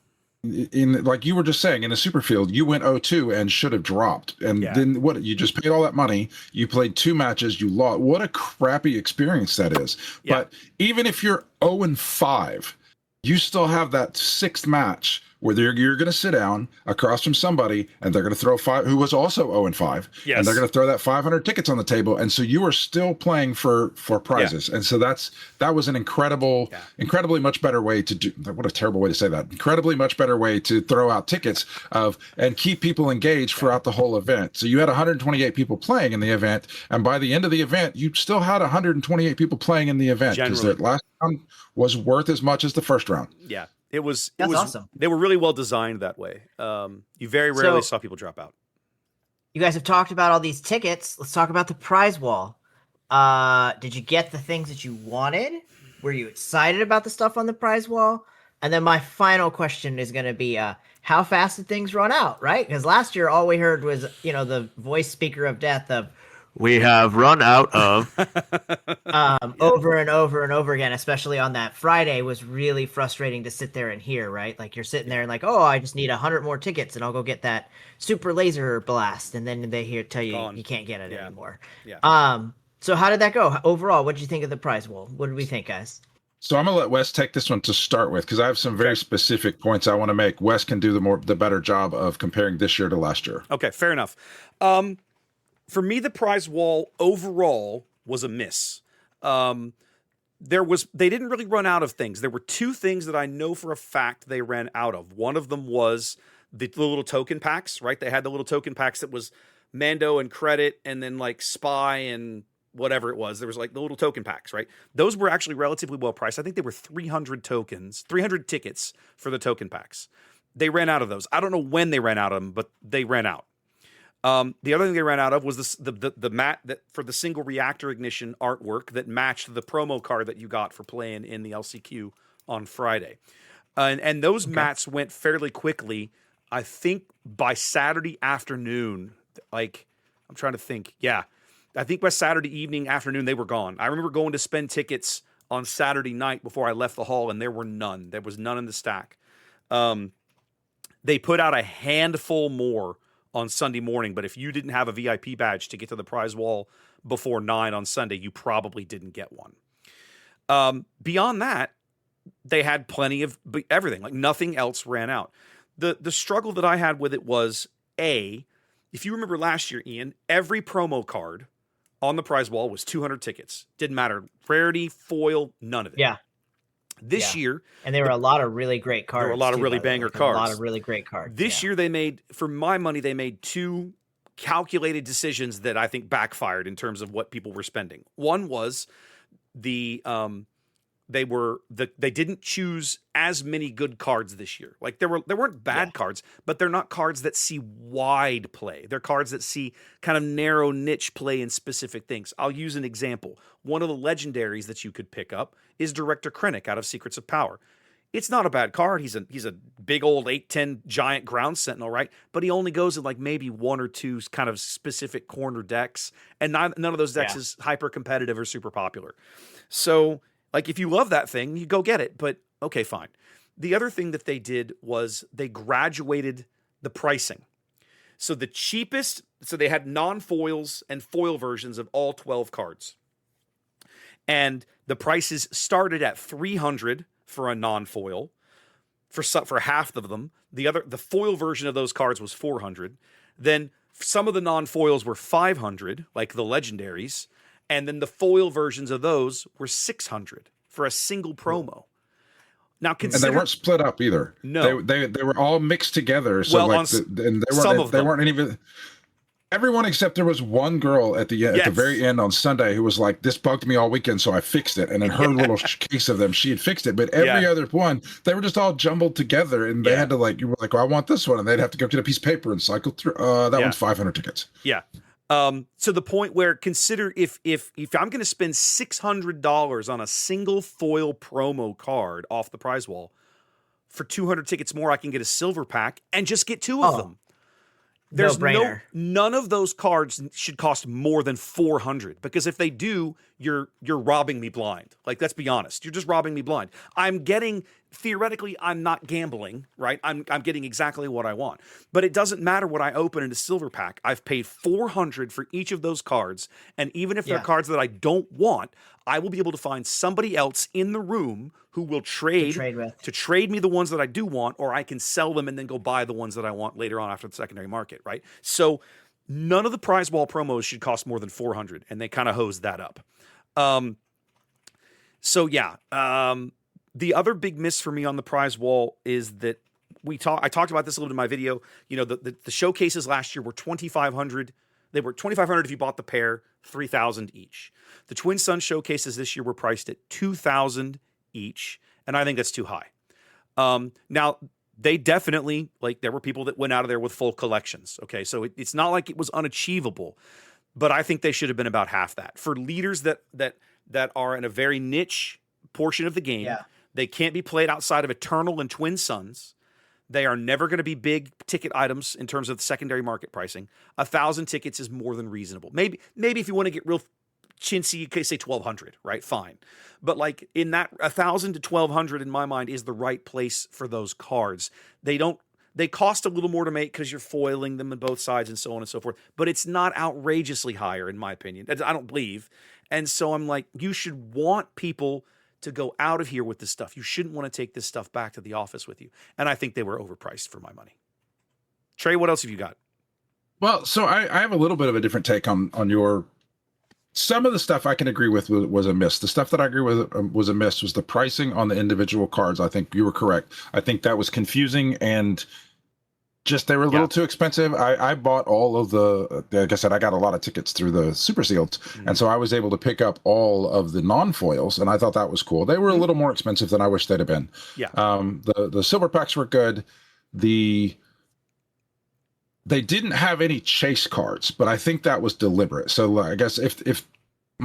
in, like you were just saying, in a super field, you went 0-2 and should have dropped. And then what? You just paid all that money. You played 2 matches. You lost. What a crappy experience that is. Yeah. But even if you're 0-5, you still have that 6th match where you're going to sit down across from somebody and they're going to throw 5 who was also 0-5. Yes. And they're going to throw that 500 tickets on the table. And so you are still playing for prizes. Yeah. And so that was an incredibly much better way to do. What a terrible way to say that. Incredibly much better way to throw out tickets and keep people engaged throughout the whole event. So you had 128 people playing in the event. And by the end of the event, you still had 128 people playing in the event because that last round was worth as much as the first round. Yeah. It was awesome. They were really well designed that way. You very rarely saw people drop out. You guys have talked about all these tickets. Let's talk about the prize wall. Did you get the things that you wanted? Were you excited about the stuff on the prize wall? And then my final question is going to be, how fast did things run out, right? Because last year, all we heard was, the voice speaker of death of, we have run out of over and over and over again, especially on that Friday, was really frustrating to sit there and hear, right? Like you're sitting there and like, oh, I just need 100 more tickets and I'll go get that super laser blast. And then they tell you you can't get it anymore. Yeah. So how did that go? Overall, what did you think of the prize wall? What did we think, guys? So I'm going to let Wes take this one to start with because I have some very specific points I want to make. Wes can do the better job of comparing this year to last year. Okay, fair enough. For me, the prize wall overall was a miss. They didn't really run out of things. There were 2 things that I know for a fact they ran out of. One of them was the little token packs, right? They had the little token packs that was Mando and Credit and then like Spy and whatever it was. There was like the little token packs, right? Those were actually relatively well priced. I think they were 300 tickets for the token packs. They ran out of those. I don't know when they ran out of them, but they ran out. The other thing they ran out of was the mat that for the single reactor ignition artwork that matched the promo card that you got for playing in the LCQ on Friday. And those mats went fairly quickly. I think by Saturday afternoon, like I'm trying to think. Yeah, I think by Saturday evening, afternoon, they were gone. I remember going to spend tickets on Saturday night before I left the hall, and there were none. There was none in the stack. They put out a handful more on Sunday morning, but if you didn't have a VIP badge to get to the prize wall before 9 on Sunday, you probably didn't get one. Beyond that, they had plenty of everything. Like nothing else ran out. The struggle that I had with it was, if you remember last year, Ian, every promo card on the prize wall was 200 tickets. Didn't matter. Rarity, foil, none of it. Yeah. This year, and there were a lot of really great cards. There were a lot of really banger cards. A lot of really great cards. This year, they made, for my money, they made 2 calculated decisions that I think backfired in terms of what people were spending. One was they didn't choose as many good cards this year. Like there weren't bad cards, but they're not cards that see wide play. They're cards that see kind of narrow niche play in specific things. I'll use an example. One of the legendaries that you could pick up is Director Krennic out of Secrets of Power. It's not a bad card. He's a big old 8/10 giant ground sentinel, right? But he only goes in like maybe one or two kind of specific corner decks, and none of those decks is hyper competitive or super popular. So, like, if you love that thing, you go get it. But okay, fine. The other thing that they did was they graduated the pricing. So the cheapest, so they had non-foils and foil versions of all 12 cards. And the prices started at $300 for a non-foil for half of them. The foil version of those cards was $400. Then some of the non-foils were $500, like the legendaries, and then the foil versions of those were $600 for a single promo. Now consider, and they weren't split up either. No, they were all mixed together. So well, and they weren't even. Everyone except there was one girl at the very end on Sunday who was like, "This bugged me all weekend, so I fixed it." And in her little case of them, she had fixed it. But every other one, they were just all jumbled together, and they had to you were like, "Well, I want this one," and they'd have to go get a piece of paper and cycle through. That one's 500 tickets. Yeah. To the point where consider if I'm going to spend $600 on a single foil promo card off the prize wall, for 200 tickets more, I can get a silver pack and just get two of them. There's none of those cards should cost more than $400, because if they do, you're robbing me blind. Like, let's be honest, you're just robbing me blind. Theoretically, I'm not gambling, right? I'm getting exactly what I want. But it doesn't matter what I open in a silver pack. I've paid $400 for each of those cards, and even if they're cards that I don't want, I will be able to find somebody else in the room who will trade me the ones that I do want, or I can sell them and then go buy the ones that I want later on after the secondary market, right? So none of the prize wall promos should cost more than $400, and they kind of hosed that up. The other big miss for me on the prize wall is that I talked about this a little bit in my video. You know, the showcases last year were $2,500. They were $2,500 if you bought the pair, $3,000 each. The Twin Sun showcases this year were priced at $2,000 each, and I think that's too high. Now, they definitely, there were people that went out of there with full collections. Okay, so it's not like it was unachievable, but I think they should have been about half that. For leaders that are in a very niche portion of the game, they can't be played outside of Eternal and Twin Suns. They are never going to be big ticket items in terms of the secondary market pricing. 1,000 tickets is more than reasonable. Maybe if you want to get real chintzy, you could say 1,200, right? Fine. But in that 1,000 to 1,200 in my mind is the right place for those cards. They cost a little more to make because you're foiling them on both sides and so on and so forth. But it's not outrageously higher in my opinion. I don't believe. And so I'm like, you should want people to go out of here with this stuff. You shouldn't want to take this stuff back to the office with you. And I think they were overpriced for my money. Trey, what else have you got? Well, so I have a little bit of a different take on your. Some of the stuff I can agree with was a miss. The stuff that I agree with was a miss was the pricing on the individual cards. I think you were correct. I think that was confusing and just they were a little too expensive. I bought all of like I said, I got a lot of tickets through the Super Sealed, and so I was able to pick up all of the non-foils, and I thought that was cool. They were a little more expensive than I wish they'd have been. Yeah. The silver packs were good. They didn't have any chase cards, but I think that was deliberate. So I guess if let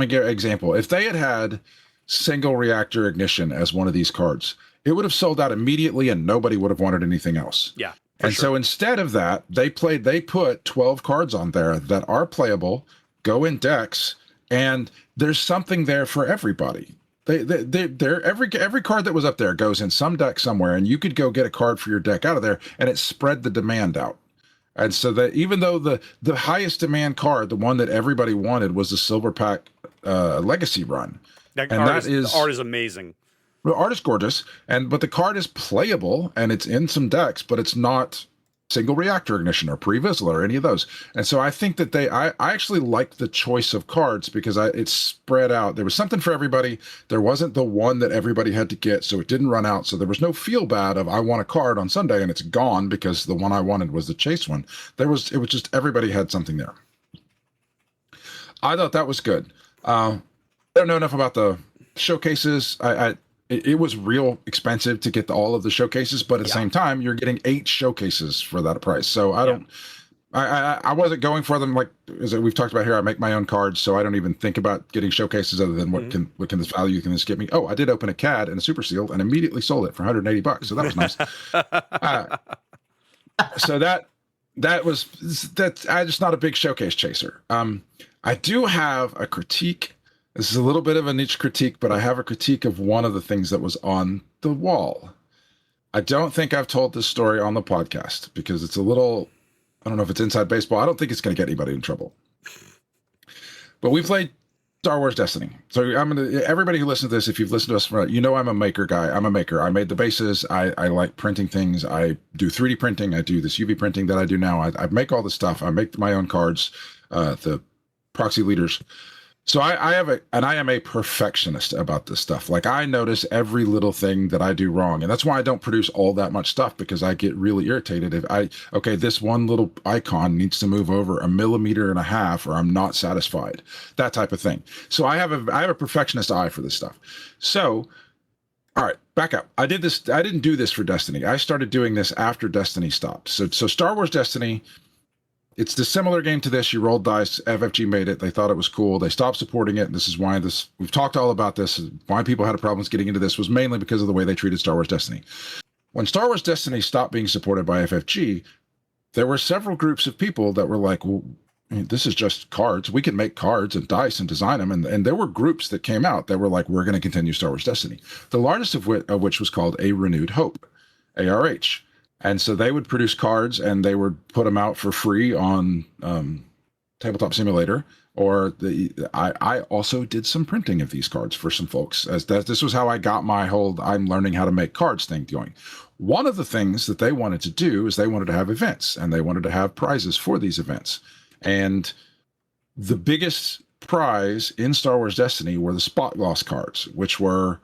me give an example. If they had single reactor ignition as one of these cards, it would have sold out immediately and nobody would have wanted anything else. Yeah. And so instead of that, they put 12 cards on there that are playable, go in decks, and there's something there for everybody. Every card that was up there goes in some deck somewhere, and you could go get a card for your deck out of there, and it spread the demand out. And so that even though the highest demand card, the one that everybody wanted, was the Silver Pack Legacy run. The art is amazing. The art is gorgeous, but the card is playable, and it's in some decks, but it's not single reactor ignition or pre-Vizsla or any of those. And so I think that I actually liked the choice of cards because it's spread out. There was something for everybody. There wasn't the one that everybody had to get, so it didn't run out. So there was no feel bad of I want a card on Sunday and it's gone because the one I wanted was the chase one. It was just everybody had something there. I thought that was good. I don't know enough about the showcases. It was real expensive to get all of the showcases, but at the same time, you're getting 8 showcases for that price. So I I wasn't going for them like as we've talked about here. I make my own cards, so I don't even think about getting showcases other than what can this value can this give me. Oh, I did open a CAD and a super seal and immediately sold it for $180, so that was nice. So that's I'm just not a big showcase chaser. I do have a critique. This is a little bit of a niche critique, but I have a critique of one of the things that was on the wall. I don't think I've told this story on the podcast because it's a little, I don't know if it's inside baseball. I don't think it's going to get anybody in trouble. But we played Star Wars Destiny. So everybody who listens to this, if you've listened to us, I'm a maker guy. I'm a maker. I made the bases. I like printing things. I do 3D printing. I do this UV printing that I do now. I make all this stuff. I make my own cards, the proxy leaders. So I am a perfectionist about this stuff. Like I notice every little thing that I do wrong. And that's why I don't produce all that much stuff, because I get really irritated if this one little icon needs to move over 1.5 millimeters or I'm not satisfied, that type of thing. So I have a perfectionist eye for this stuff. So, all right, back up. I didn't do this for Destiny. I started doing this after Destiny stopped. So Star Wars Destiny, it's the similar game to this. You rolled dice. FFG made it. They thought it was cool. They stopped supporting it. And this is why we've talked all about this. Why people had problems getting into this was mainly because of the way they treated Star Wars Destiny. When Star Wars Destiny stopped being supported by FFG, there were several groups of people that were like, well, this is just cards. We can make cards and dice and design them. And there were groups that came out that were like, we're going to continue Star Wars Destiny. The largest of which was called A Renewed Hope, ARH. And so they would produce cards and they would put them out for free on Tabletop Simulator. Or I also did some printing of these cards for some folks. This was how I got my whole I'm learning how to make cards thing going. One of the things that they wanted to do is they wanted to have events and they wanted to have prizes for these events. And the biggest prize in Star Wars Destiny were the spot gloss cards, which were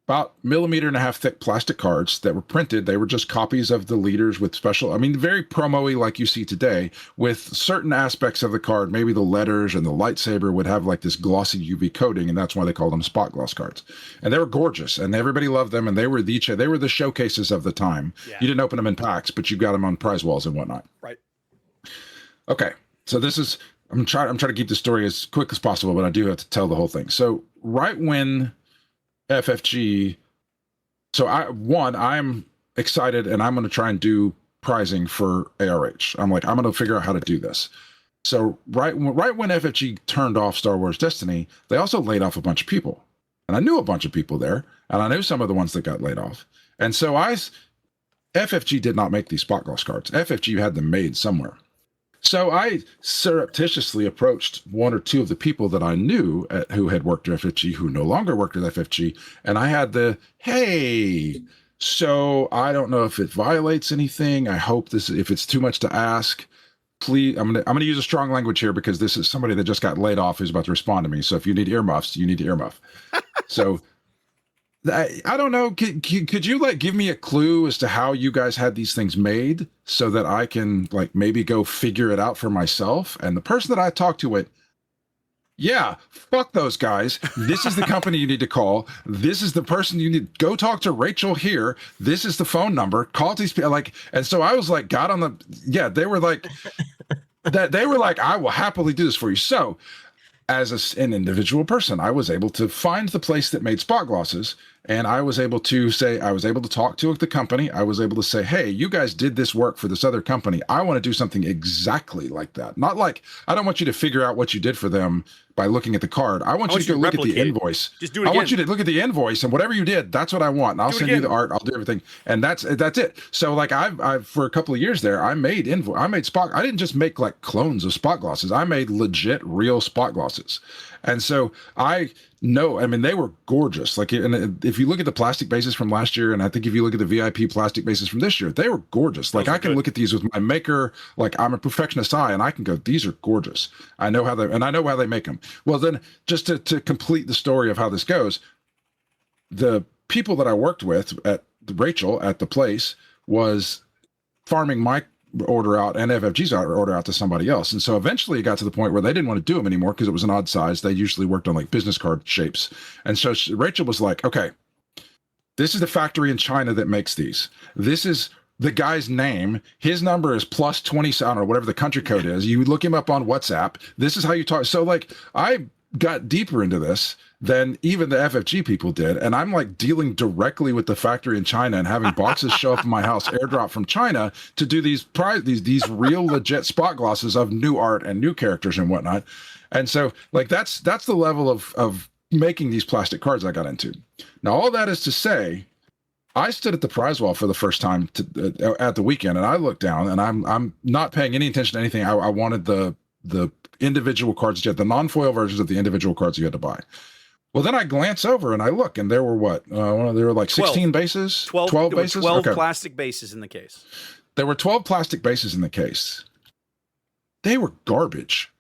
about 1.5 millimeters thick plastic cards that were printed. They were just copies of the leaders with special, very promo-y like you see today, with certain aspects of the card. Maybe the letters and the lightsaber would have like this glossy UV coating, and that's why they called them spot gloss cards. And they were gorgeous, and everybody loved them, and they were the showcases of the time. Yeah. You didn't open them in packs, but you got them on prize walls and whatnot. Right. Okay, so I'm trying to keep the story as quick as possible, but I do have to tell the whole thing. So right when FFG, I'm excited and I'm going to try and do prizing for ARH. I'm going to figure out how to do this. So right when FFG turned off Star Wars Destiny, they also laid off a bunch of people. And I knew a bunch of people there, and I knew some of the ones that got laid off. And so FFG did not make these spot gloss cards. FFG had them made somewhere. So I surreptitiously approached one or two of the people that I knew who had worked at FFG, who no longer worked at FFG, and I had hey, so I don't know if it violates anything. I hope if it's too much to ask, please, I'm gonna use a strong language here because this is somebody that just got laid off who's about to respond to me. So if you need earmuffs, you need to earmuff. So I don't know. Could you give me a clue as to how you guys had these things made so that I can maybe go figure it out for myself? And the person that I talked to went, yeah, fuck those guys. This is the company you need to call. This is the person you need. Go talk to Rachel here. This is the phone number. Call these people. And so I was got on they were I will happily do this for you. So as an individual person, I was able to find the place that made spot glosses, and I was able to talk to the company. I was able to say, hey, you guys did this work for this other company. I want to do something exactly like that. Not I don't want you to figure out what you did for them by looking at the card. I want you to go look at the invoice. Just do it again. I want you to look at the invoice, and whatever you did, that's what I want. And I'll send you the art. I'll do everything. And that's it. So I've for a couple of years there, I made spot. I didn't just make clones of spot glosses. I made legit real spot glosses. And so I know, they were gorgeous. And if you look at the plastic bases from last year, and I think if you look at the VIP plastic bases from this year, they were gorgeous. I can look at these with my maker. I'm a perfectionist eye, and I can go, these are gorgeous. I know how they make them. Well, then just to complete the story of how this goes, the people that I worked with at Rachel at the place was farming my order out and FFG's order out to somebody else. And so eventually it got to the point where they didn't want to do them anymore because it was an odd size. They usually worked on business card shapes. And so Rachel was like, okay, this is the factory in China that makes these. This is the guy's name. His number is plus 20, I don't know, whatever the country code is. You look him up on WhatsApp. This is how you talk. So like I got deeper into this than even the FFG people did. And I'm like dealing directly with the factory in China and having boxes show up in my house, airdrop from China to do these real legit spot glosses of new art and new characters and whatnot. And so like that's the level of making these plastic cards I got into. Now, all that is to say, I stood at the prize wall for the first time at the weekend, and I looked down, and I'm not paying any attention to anything. I wanted the individual cards, the non-foil versions of the individual cards you had to buy. Well, then I glance over and I look, and there were what? There were like 16 bases, 12 bases, 12 plastic bases in the case. There were 12 plastic bases in the case. They were garbage.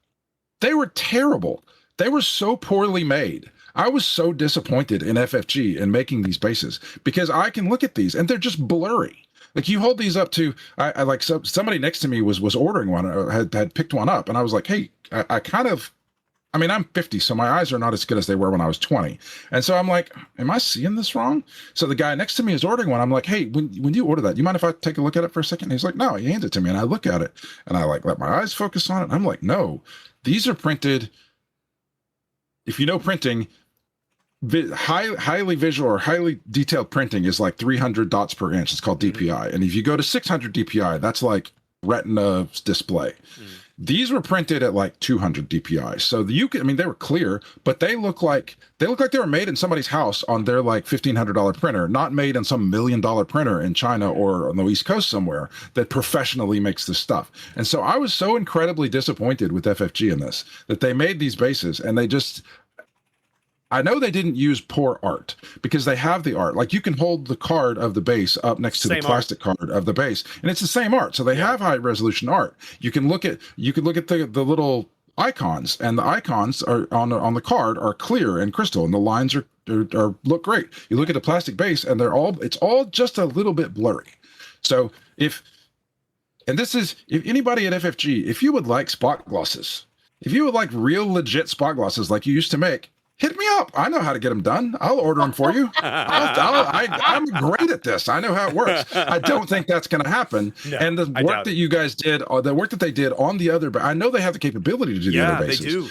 They were terrible. They were so poorly made. I was so disappointed in FFG in making these bases because I can look at these and they're just blurry. Like you hold these up to, I like somebody next to me was ordering one, or had picked one up, and I was like, hey, I'm 50, so my eyes are not as good as they were when I was 20. And so I'm like, am I seeing this wrong? So the guy next to me is ordering one. I'm like, hey, when you order that, you mind if I take a look at it for a second? And he's like, no, he hands it to me, and I look at it, and I like let my eyes focus on it. I'm like, no, these are printed. If you know printing, highly visual or highly detailed printing is like 300 dots per inch. It's called DPI. And if you go to 600 DPI, that's like retina display. These were printed at like 200 DPI. So they were clear, but they look like they were made in somebody's house on their like $1,500 printer, not made in some $1 million printer in China or on the East Coast somewhere that professionally makes this stuff. And so I was so incredibly disappointed with FFG in this, that they made these bases and I know they didn't use poor art because they have the art. Like you can hold the card of the base up next to the plastic card of the base, and it's the same art. So they have high resolution art. You can look at the little icons, and the icons are on the card are clear and crystal, and the lines are look great. You look at the plastic base, and it's all just a little bit blurry. So if anybody at FFG, if you would like spot glosses, if you would like real legit spot glosses like you used to make, hit me up. I know how to get them done. I'll order them for you. I'm great at this. I know how it works. I don't think that's going to happen. No, and the work that you guys did, or the work that they did on the other, I know they have the capability to do the other bases. Yeah, they do.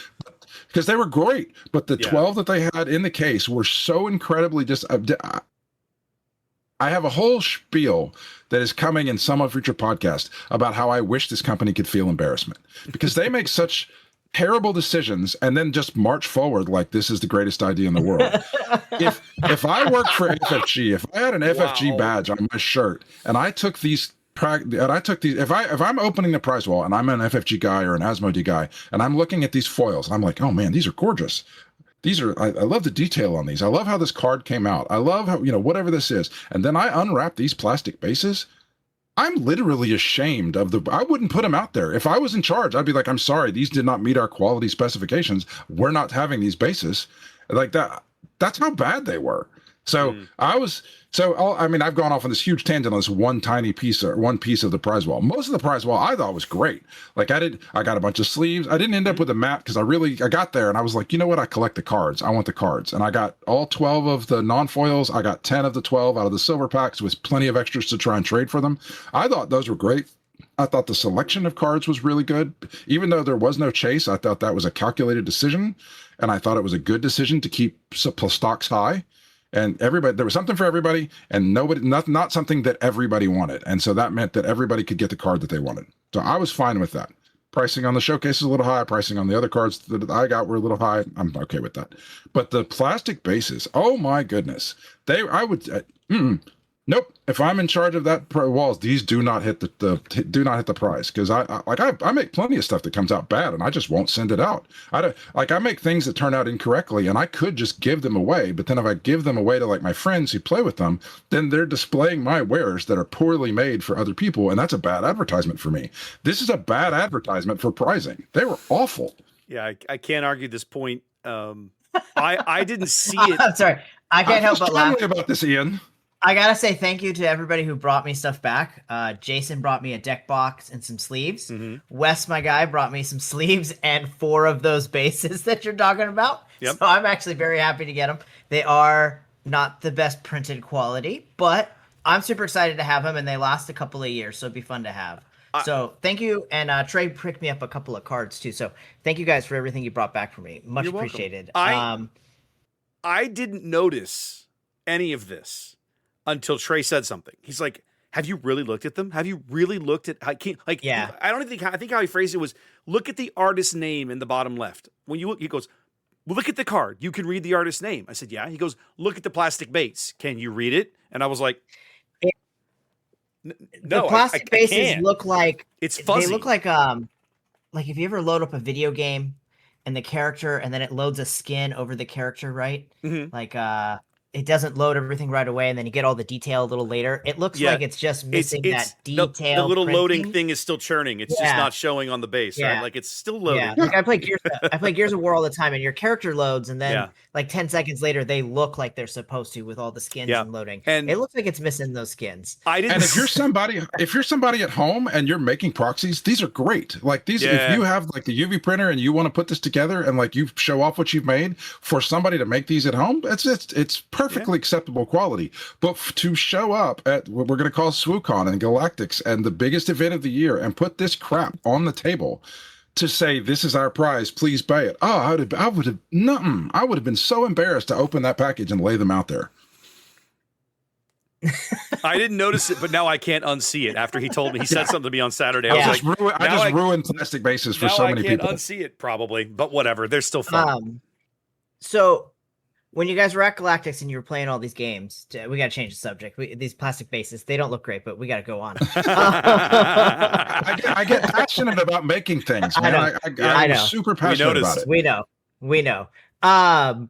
Because they were great. But the 12 that they had in the case were so incredibly I have a whole spiel that is coming in some of future podcasts about how I wish this company could feel embarrassment. Because they make such terrible decisions and then just march forward like this is the greatest idea in the world. If I worked for FFG, if I had an FFG badge on my shirt and I took these if I'm opening the prize wall and I'm an FFG guy or an Asmodee guy and I'm looking at these foils, I'm like, oh man, these are gorgeous. I love the detail on these. I love how this card came out. I love how, whatever this is. And then I unwrap these plastic bases. I'm literally ashamed I wouldn't put them out there. If I was in charge, I'd be like, I'm sorry, these did not meet our quality specifications. We're not having these bases. Like that. That's how bad they were. So I've gone off on this huge tangent on this one piece of the prize wall. Most of the prize wall I thought was great. Like I got a bunch of sleeves. I didn't end up with a mat because I got there and I was like, you know what? I collect the cards. I want the cards. And I got all 12 of the non-foils. I got 10 of the 12 out of the silver packs with plenty of extras to try and trade for them. I thought those were great. I thought the selection of cards was really good. Even though there was no chase, I thought that was a calculated decision. And I thought it was a good decision to keep stocks high. And there was something for everybody, and not something that everybody wanted. And so that meant that everybody could get the card that they wanted. So I was fine with that. Pricing on the showcase is a little high. Pricing on the other cards that I got were a little high. I'm okay with that. But the plastic bases, oh my goodness. Nope. If I'm in charge of that walls, these do not hit the price because I make plenty of stuff that comes out bad and I just won't send it out. I make things that turn out incorrectly and I could just give them away, but then if I give them away to like my friends who play with them, then they're displaying my wares that are poorly made for other people, and that's a bad advertisement for me. This is a bad advertisement for prizing. They were awful. Yeah, I can't argue this point. I didn't see it. I'm sorry. I can't help but laugh about this, Ian. I gotta say thank you to everybody who brought me stuff back. Jason brought me a deck box and some sleeves. Mm-hmm. Wes, my guy, brought me some sleeves and 4 of those bases that you're talking about. Yep. So I'm actually very happy to get them. They are not the best printed quality, but I'm super excited to have them, and they last a couple of years, so it'd be fun to have. So thank you, and Trey picked me up a couple of cards too. So thank you guys for everything you brought back for me. Much You're welcome. appreciated. I didn't notice any of this until Trey said something. He's like, "Have you really looked at them? Have you really looked at? I can't like. Yeah. I don't think. I think how he phrased it was, look at the artist's name in the bottom left. When you look, he goes, well, look at the card. You can read the artist's name. I said, yeah. He goes, look at the plastic base. Can you read it? And I was like, no. The plastic bases look like it's fuzzy. They look like if you ever load up a video game and the character, and then it loads a skin over the character, right? Mm-hmm. Like it doesn't load everything right away, and then you get all the detail a little later. It looks like it's just missing that detail. The little loading thing is still churning. It's just not showing on the base, right? Like it's still loading. Yeah. Like I play Gears of War all the time, and your character loads, and then like 10 seconds later, they look like they're supposed to with all the skins and loading. And it looks like it's missing those skins. And if you're somebody at home and you're making proxies, these are great. Like these, if you have like the UV printer and you want to put this together and like you show off what you've made for somebody to make these at home, it's perfectly acceptable quality. But to show up at what we're going to call SWOCon and Galactics and the biggest event of the year and put this crap on the table to say this is our prize, please buy it. Oh, I would have been so embarrassed to open that package and lay them out there. I didn't notice it, but now I can't unsee it. After he told me, he said something to me on Saturday. I was like, I just ruined plastic bases for so many people. I can't unsee it probably, but whatever. They're still fun. So when you guys were at Galactics and you were playing all these games, we got to change the subject. These plastic bases, they don't look great, but we got to go on. I get passionate about making things, man. I'm super passionate about it. We know.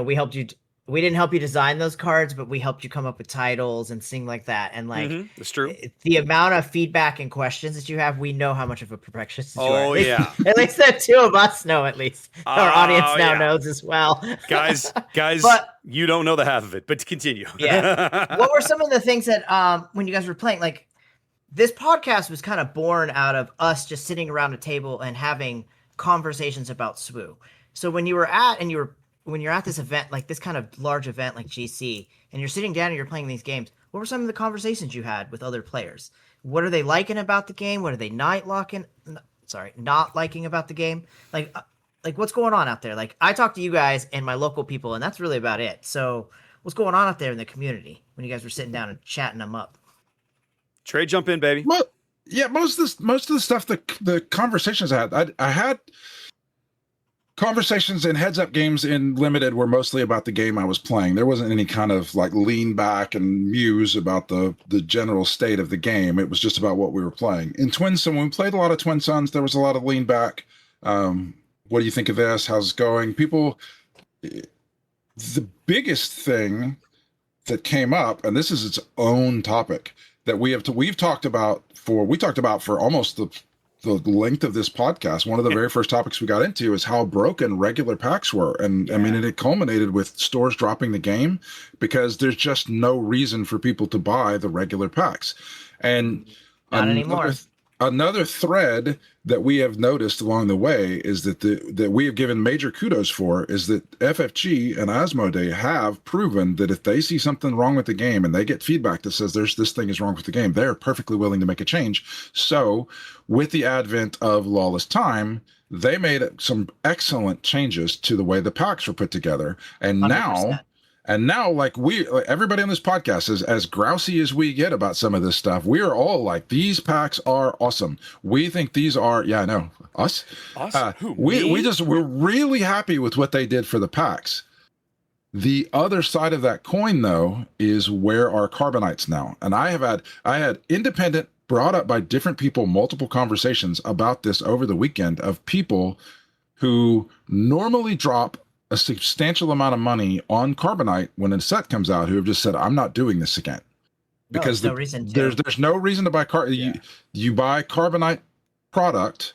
We helped you. We didn't help you design those cards, but we helped you come up with titles and things like that. And like, that's true. The amount of feedback and questions that you have, we know how much of a perfectionist you are. Oh, yeah. At least the two of us know, at least. Our audience now knows as well. Guys, but, you don't know the half of it, but continue. Yeah. What were some of the things that, when you guys were playing, like this podcast was kind of born out of us just sitting around a table and having conversations about SWU. So when you're at this event, like this kind of large event like GC, and you're sitting down and you're playing these games, what were some of the conversations you had with other players? What are they liking about the game? What are they not liking about the game? Like what's going on out there? Like I talk to you guys and my local people, and that's really about it. So what's going on out there in the community when you guys were sitting down and chatting them up? Trey, jump in, baby. Well, yeah, most of the stuff, the conversations I had conversations in heads up games in limited were mostly about the game I was playing. There wasn't any kind of like lean back and muse about the general state of the game. It was just about what we were playing. In Twin Sun, when we played a lot of Twin Suns, there was a lot of lean back. What do you think of this? How's it going? People, the biggest thing that came up, and this is its own topic that we've talked about for almost the length of this podcast. One of the very first topics we got into is how broken regular packs were. And I mean, it culminated with stores dropping the game because there's just no reason for people to buy the regular packs. And not anymore. Another thread that we have noticed along the way is that we have given major kudos for is that FFG and Asmodee have proven that if they see something wrong with the game and they get feedback that says this thing is wrong with the game, they're perfectly willing to make a change. So with the advent of Lawless Time, they made some excellent changes to the way the packs were put together. And 100%. Now, like everybody on this podcast is as grousey as we get about some of this stuff. We are all like, these packs are awesome. We think these are, us. We're really happy with what they did for the packs. The other side of that coin, though, is where are Carbonites now? And I had independent, brought up by different people, multiple conversations about this over the weekend of people who normally drop a substantial amount of money on Carbonite when a set comes out who have just said, I'm not doing this again. Because there's no reason to buy you buy Carbonite product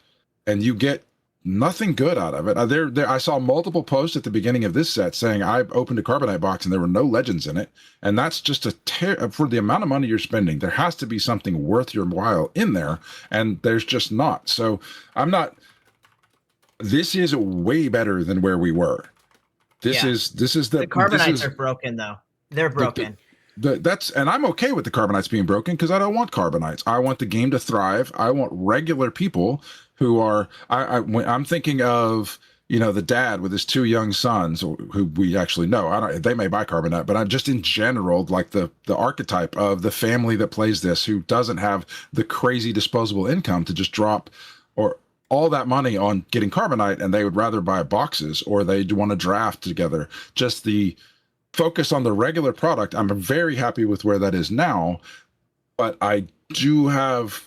and you get nothing good out of it. I saw multiple posts at the beginning of this set saying I opened a Carbonite box and there were no legends in it. And that's just for the amount of money you're spending, there has to be something worth your while in there. And there's just not. So this is way better than where we were. This is the Carbonites are broken though. They're broken. And I'm okay with the Carbonites being broken because I don't want Carbonites. I want the game to thrive. I want regular people who are. I'm thinking of the dad with his two young sons who we actually know. I don't. They may buy Carbonite, but I'm just in general like the archetype of the family that plays this who doesn't have the crazy disposable income to just drop or all that money on getting Carbonite, and they would rather buy boxes or they want to draft together. Just the focus on the regular product. I'm very happy with where that is now, but I do have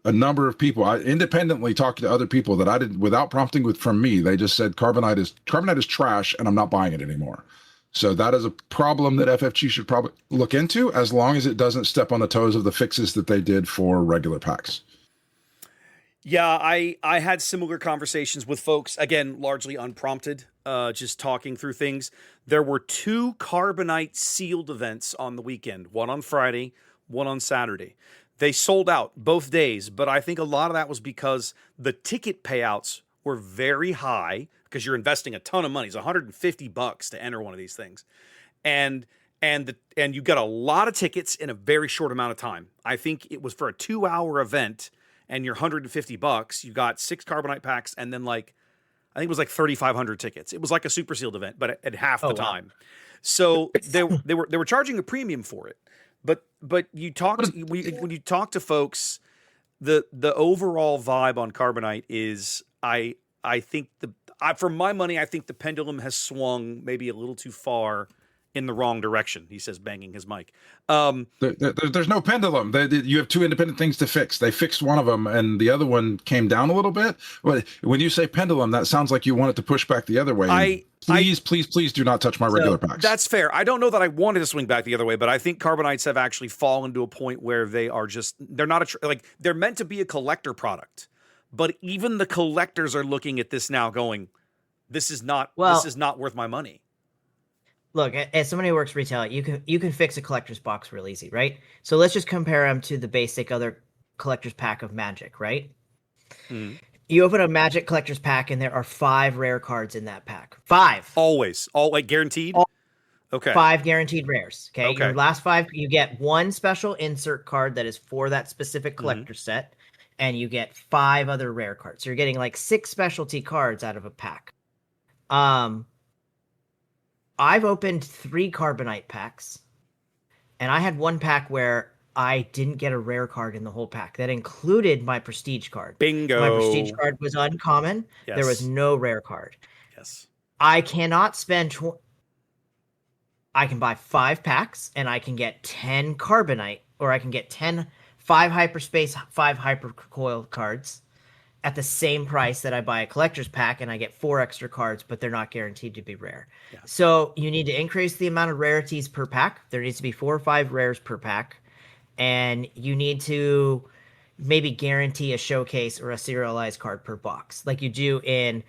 a number of people. I independently talked to other people that I did without prompting from me. They just said Carbonite is trash and I'm not buying it anymore. So that is a problem that FFG should probably look into, as long as it doesn't step on the toes of the fixes that they did for regular packs. Yeah, I had similar conversations with folks, again, largely unprompted, just talking through things. There were 2 Carbonite sealed events on the weekend, one on Friday, one on Saturday. They sold out both days, but I think a lot of that was because the ticket payouts were very high because you're investing a ton of money. It's $150 to enter one of these things. And you got a lot of tickets in a very short amount of time. I think it was for a 2-hour event. And you're $150, you got 6 Carbonite packs, and then I think it was 3,500 tickets. It was like a super sealed event, but at half the time. So they were charging a premium for it. But you talk when you talk to folks, the overall vibe on Carbonite is I think for my money, I think the pendulum has swung maybe a little too far in the wrong direction. He says, banging his mic. There's no pendulum. You have 2 independent things to fix. They fixed one of them, and the other one came down a little bit. When you say pendulum, that sounds like you want it to push back the other way. Please do not touch my regular packs. That's fair. I don't know that I wanted to swing back the other way, but I think Carbonites have actually fallen to a point where they're not they're meant to be a collector product, but even the collectors are looking at this now going, this is not worth my money. Look, as somebody who works retail, you can fix a collector's box real easy, right? So let's just compare them to the basic other collector's pack of Magic, right? Mm-hmm. You open a Magic collector's pack, and there are 5 rare cards in that pack. 5. Always. All guaranteed? Okay. 5 guaranteed rares. Okay. Your last 5, you get 1 special insert card that is for that specific collector set, and you get 5 other rare cards. So you're getting 6 specialty cards out of a pack. I've opened 3 Carbonite packs, and I had 1 pack where I didn't get a rare card in the whole pack. That included my prestige card. Bingo. My prestige card was uncommon. Yes. There was no rare card. Yes. I cannot spend... I can buy 5 packs, and I can get 10 Carbonite, or I can get 5 Hyperspace, 5 Hypercoil cards at the same price that I buy a collector's pack, and I get 4 extra cards, but they're not guaranteed to be rare. Yeah. So you need to increase the amount of rarities per pack. There needs to be 4 or 5 rares per pack, and you need to maybe guarantee a showcase or a serialized card per box, like you do in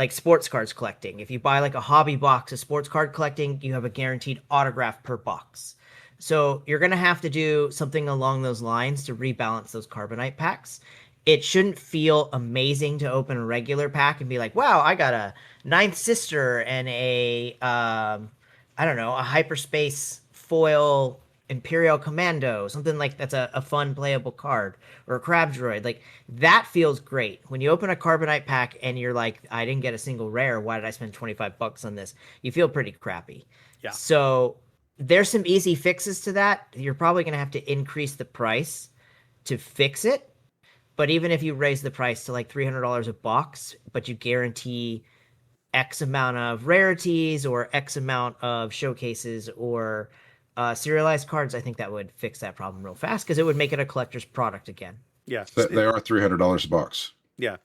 sports cards collecting. If you buy a hobby box of sports card collecting, you have a guaranteed autograph per box. So you're going to have to do something along those lines to rebalance those Carbonite packs. It shouldn't feel amazing to open a regular pack and be like, wow, I got a 9th Sister and a Hyperspace foil Imperial Commando, something that's a fun playable card, or a Crab Droid. That feels great. When you open a Carbonite pack and you're like, I didn't get a single rare, why did I spend $25 on this? You feel pretty crappy. Yeah. So there's some easy fixes to that. You're probably going to have to increase the price to fix it. But even if you raise the price to $300 a box, but you guarantee X amount of rarities or X amount of showcases or serialized cards, I think that would fix that problem real fast, because it would make it a collector's product again. Yeah. They are $300 a box. Yeah.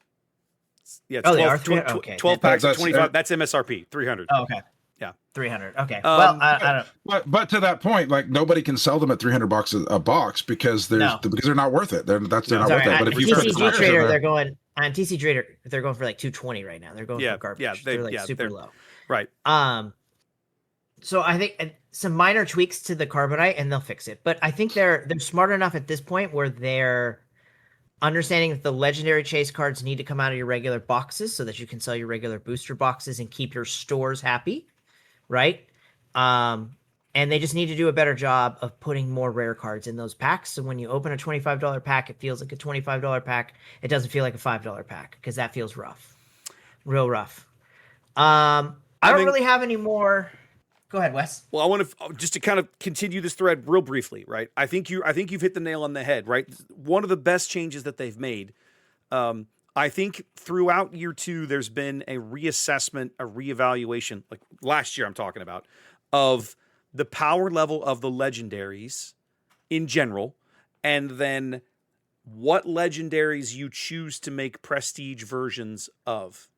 Yeah. 12, they are 300. Okay. 12 packs of 25. That's MSRP, 300. Oh, okay. Yeah. 300. Okay. Well, I don't. But to that point, nobody can sell them at $300 a box because they're not worth it. They're not worth it. But if you TCG Trader, they're going on TCG Trader. They're going for $220 right now. They're going for garbage. Yeah, they're super low. Right. So I think some minor tweaks to the Carbonite, and they'll fix it. But I think they're smart enough at this point where they're understanding that the legendary chase cards need to come out of your regular boxes so that you can sell your regular booster boxes and keep your stores happy. Right. And And they just need to do a better job of putting more rare cards in those packs. So when you open a $25 pack, it feels like a $25 pack. It doesn't feel like a $5 pack because that feels rough. Real rough. I don't really have any more. Go ahead, Wes. Well, I want to just to kind of continue this thread real briefly, right? I think you've hit the nail on the head, right? One of the best changes that they've made. I think throughout year 2, there's been a reassessment, a reevaluation, like last year I'm talking about, of the power level of the legendaries in general, and then what legendaries you choose to make prestige versions of.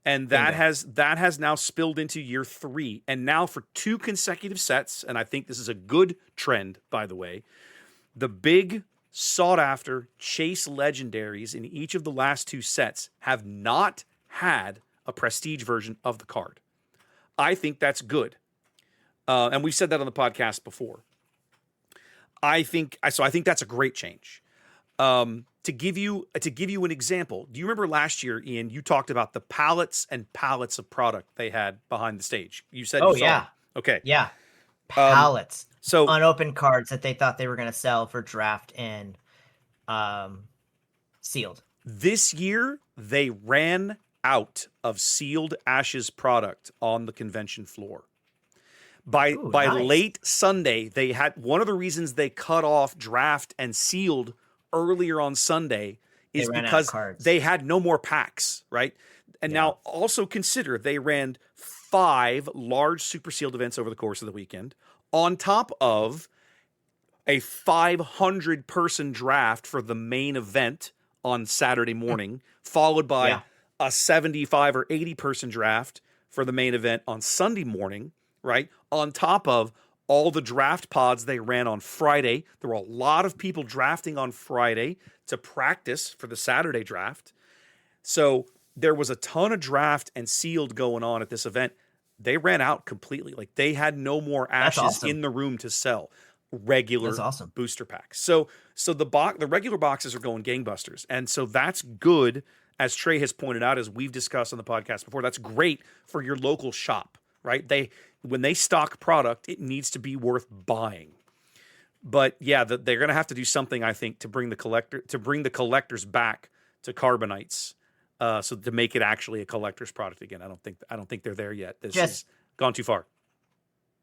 And that has now spilled into year 3. And now for 2 consecutive sets, and I think this is a good trend, by the way, the big sought-after chase legendaries in each of the last 2 sets have not had a prestige version of the card. I think that's good. And we've said that on the podcast before. I think that's a great change. To give you an example, do you remember last year, Ian, you talked about the pallets and pallets of product they had behind the stage? You said, you saw them. Okay. Yeah. Pallets. So unopened cards that they thought they were going to sell for draft and sealed. This year, they ran out of sealed Ashes product on the convention floor. By nice. late Sunday, they had one of the reasons they cut off draft and sealed earlier on Sunday is because they had no more packs, right? And now also consider they ran 5 large super sealed events over the course of the weekend on top of a 500 person draft for the main event on Saturday morning, followed by a 75 or 80 person draft for the main event on Sunday morning, right? On top of all the draft pods they ran on Friday. There were a lot of people drafting on Friday to practice for the Saturday draft. So there was a ton of draft and sealed going on at this event. They ran out completely. Like they had no more Ashes in the room to sell regular booster packs. So the regular boxes are going gangbusters. And so that's good, as Trey has pointed out, as we've discussed on the podcast before. That's great for your local shop, right? When they stock product, it needs to be worth buying. But yeah, they're going to have to do something, I think, to bring the collectors back to Carbonites, so to make it actually a collector's product again. I don't think they're there yet. This has gone too far.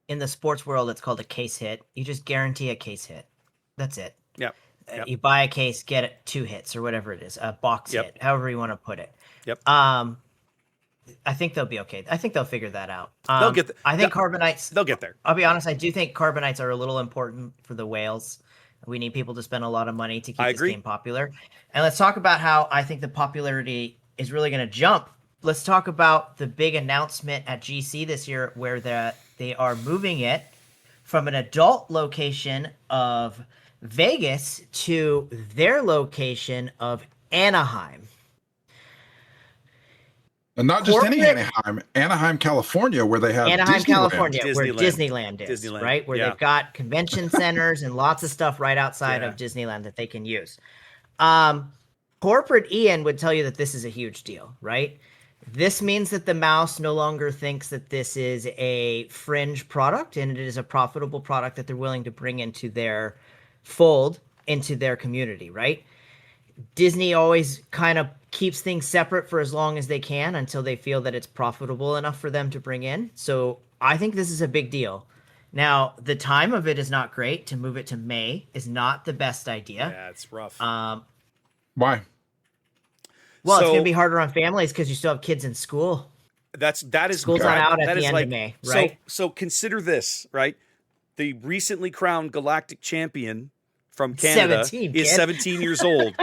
In the sports world, it's called a case hit. You just guarantee a case hit. That's it. Yep. You buy a case, get it 2 hits or whatever it is, a box hit, however you want to put it. Yep. I think they'll be okay. I think they'll figure that out. They'll get. I think Carbonites. They'll get there. I'll be honest. I do think Carbonites are a little important for the whales. We need people to spend a lot of money to keep this game popular. And let's talk about how I think the popularity is really going to jump. Let's talk about the big announcement at GC this year, where they are moving it from an adult location of Vegas to their location of Anaheim. And not just any Anaheim, California, where they have California, where Disneyland is, right? Where they've got convention centers and lots of stuff right outside of Disneyland that they can use. Corporate Ian would tell you that this is a huge deal, right? This means that the mouse no longer thinks that this is a fringe product, and it is a profitable product that they're willing to bring into their fold, into their community, right? Disney always kind of keeps things separate for as long as they can until they feel that it's profitable enough for them to bring in. So I think this is a big deal. Now, the time of it is not great. To move it to May is not the best idea. Yeah, it's rough. Why? Well, it's going to be harder on families because you still have kids in school. School's not out at the end of May, right? So consider this, right? The recently crowned Galactic Champion from Canada is 17 years old.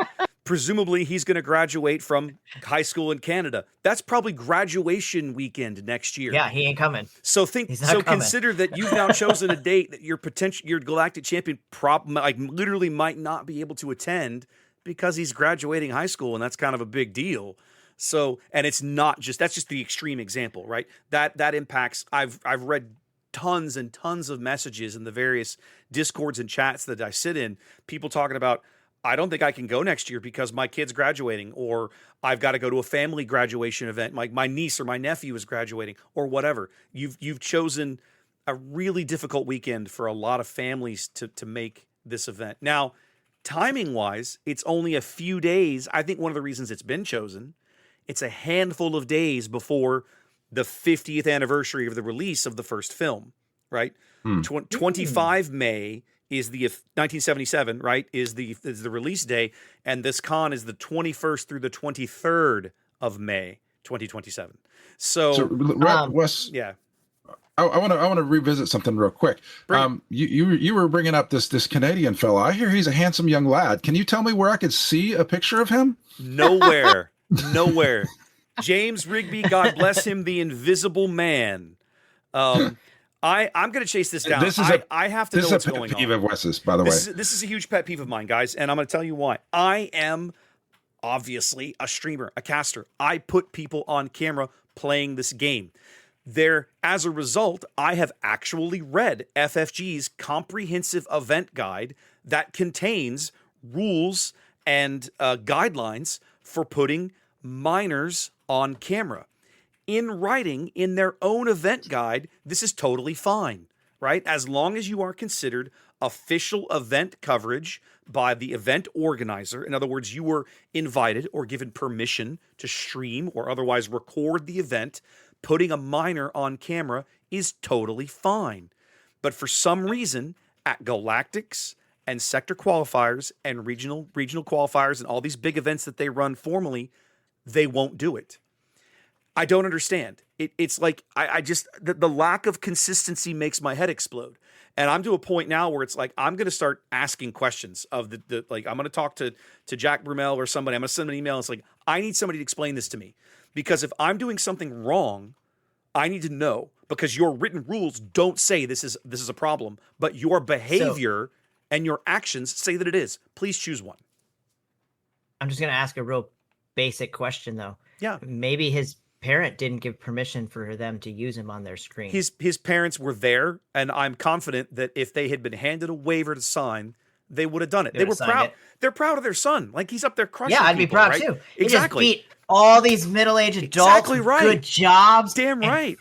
Presumably, he's going to graduate from high school in Canada. That's probably graduation weekend next year. Yeah, he ain't coming. Consider that you've now chosen a date that your Galactic Champion literally might not be able to attend because he's graduating high school, and that's kind of a big deal. So, and it's not just, that's just the extreme example, right? That impacts. I've read tons and tons of messages in the various Discords and chats that I sit in, people talking about, I don't think I can go next year because my kid's graduating, or I've got to go to a family graduation event. My niece or my nephew is graduating, or whatever. You've chosen a really difficult weekend for a lot of families to make this event. Now, timing wise, it's only a few days. I think one of the reasons it's been chosen, it's a handful of days before the 50th anniversary of the release of the first film, right? 25 May is the 1977, right? Is the release day, and this con is the 21st through the 23rd of May, 2027. So Wes, yeah. I want to revisit something real quick. You were bringing up this Canadian fella. I hear he's a handsome young lad. Can you tell me where I could see a picture of him? Nowhere. James Rigby, God bless him, the Invisible Man. I'm going to chase this down. I have to know what's going on. This is a pet peeve of Wes's, by the way. This is a huge pet peeve of mine, guys, and I'm going to tell you why. I am obviously a streamer, a caster. I put people on camera playing this game. As a result, I have actually read FFG's comprehensive event guide that contains rules and guidelines for putting minors on camera. In writing, in their own event guide, this is totally fine, right? As long as you are considered official event coverage by the event organizer. In other words, you were invited or given permission to stream or otherwise record the event. Putting a minor on camera is totally fine. But for some reason, at Galactics and sector qualifiers and regional qualifiers and all these big events that they run formally, they won't do it. I don't understand. It's like, I just, the lack of consistency makes my head explode. And I'm to a point now where it's like, I'm going to start asking questions of like, I'm going to talk to Jack Brumell or somebody. I'm going to send them an email. It's like, I need somebody to explain this to me. Because if I'm doing something wrong, I need to know, because your written rules don't say this is a problem, but your behavior and your actions say that it is. Please choose one. I'm just going to ask a real basic question, though. Yeah. Maybe his parent didn't give permission for them to use him on their screen. His parents were there, and I'm confident that if they had been handed a waiver to sign, they would have done it. They were proud. They're proud of their son. Like, he's up there crushing people. Yeah, I'd be proud, right? too. Exactly. He just beat all these middle-aged adults. Exactly right. Good jobs. Damn right.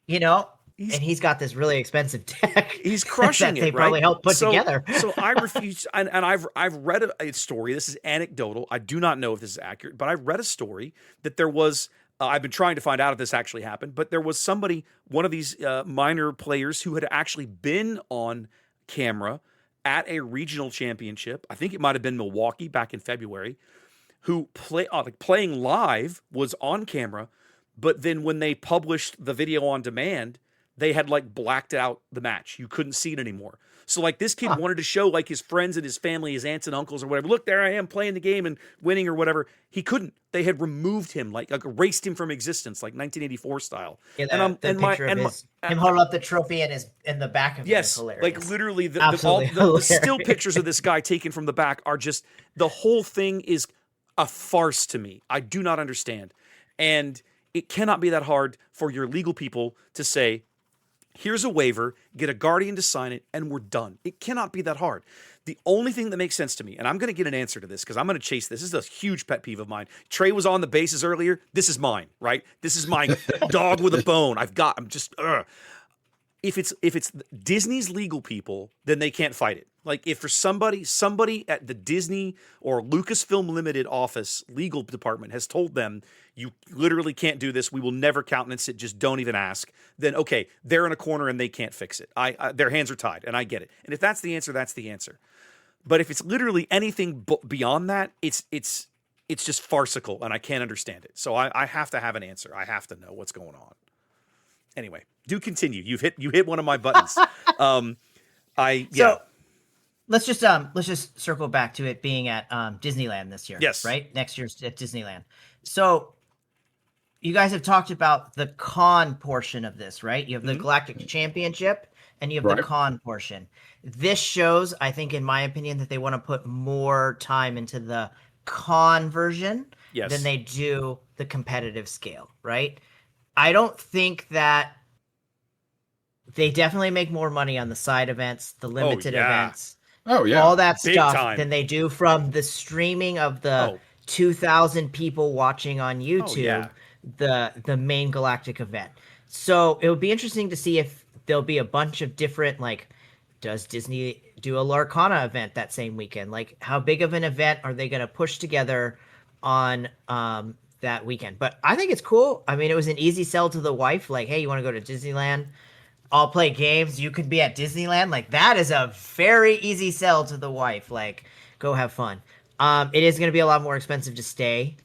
You know, and he's got this really expensive deck. He's crushing that it. They probably helped put together. So I refuse, and I've read a story. This is anecdotal. I do not know if this is accurate, but I read a story that there was. I've been trying to find out if this actually happened, but there was somebody, one of these minor players, who had actually been on camera at a regional championship. I think it might have been Milwaukee back in February, who playing live was on camera, but then when they published the video on demand, they had like blacked out the match. You couldn't see it anymore. So like this kid wanted to show like his friends and his family, his aunts and uncles or whatever, look, there I am playing the game and winning or whatever. He couldn't. They had removed him, like erased him from existence, like 1984 style. Yeah, him holding up the trophy in the back of yes, hilarious. like literally the still pictures of this guy taken from the back are just, the whole thing is a farce to me. I do not understand. And it cannot be that hard for your legal people to say, here's a waiver, get a guardian to sign it, and we're done. It cannot be that hard. The only thing that makes sense to me, and I'm going to get an answer to this because I'm going to chase this. This is a huge pet peeve of mine. Trey was on the bases earlier. This is mine, right? This is my dog with a bone. If it's Disney's legal people, then they can't fight it. Like if for somebody at the Disney or Lucasfilm Limited office legal department has told them, you literally can't do this, we will never countenance it, just don't even ask, then okay, they're in a corner and they can't fix it. Their hands are tied, and I get it. And if that's the answer, that's the answer. But if it's literally anything beyond that, it's just farcical, and I can't understand it. So I have to have an answer. I have to know what's going on. Anyway, do continue. You hit one of my buttons. So let's just circle back to it being at Disneyland this year. Yes. Right? Next year's at Disneyland. So you guys have talked about the con portion of this, right? You have the Galactic Championship and you have the con portion. This shows, I think, in my opinion, that they want to put more time into the con version than they do the competitive scale, right? I don't think that they definitely make more money on the side events, the limited events, all that Big stuff time. than they do from the streaming of the 2,000 people watching on YouTube, the main Galactic event. So it would be interesting to see if there'll be a bunch of different, like, does Disney do a Larkana event that same weekend? Like, how big of an event are they going to push together on that weekend? But I think it's cool. I mean, it was an easy sell to the wife. Like, hey, you want to go to Disneyland? I'll play games. You could be at Disneyland. Like, that is a very easy sell to the wife. Like, go have fun. It is going to be a lot more expensive to stay.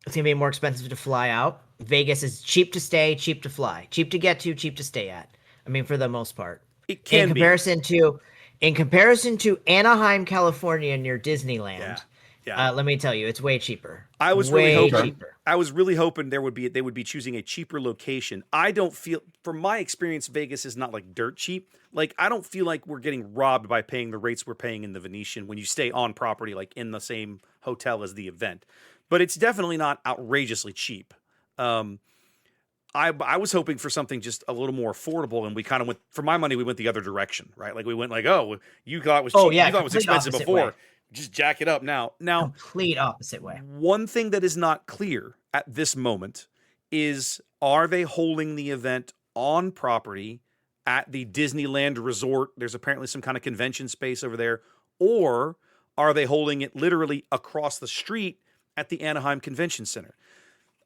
It's going to be more expensive to fly out. Vegas is cheap to stay, cheap to fly, cheap to get to, cheap to stay at. I mean, for the most part. It can in comparison to Anaheim, California, near Disneyland. Yeah. Let me tell you, it's way cheaper. I was way really hoping. cheaper. I was really hoping they would be choosing a cheaper location. I don't feel, from my experience, Vegas is not like dirt cheap. Like, I don't feel like we're getting robbed by paying the rates we're paying in the Venetian when you stay on property, like in the same hotel as the event. But it's definitely not outrageously cheap. I was hoping for something just a little more affordable, and we kind of went, for my money, we went the other direction, right? Like, we went like, oh, you thought it was cheap, you thought it was expensive before. Way. Just jack it up now. Complete opposite way. One thing that is not clear at this moment is, are they holding the event on property at the Disneyland Resort? There's apparently some kind of convention space over there. Or are they holding it literally across the street at the Anaheim Convention Center?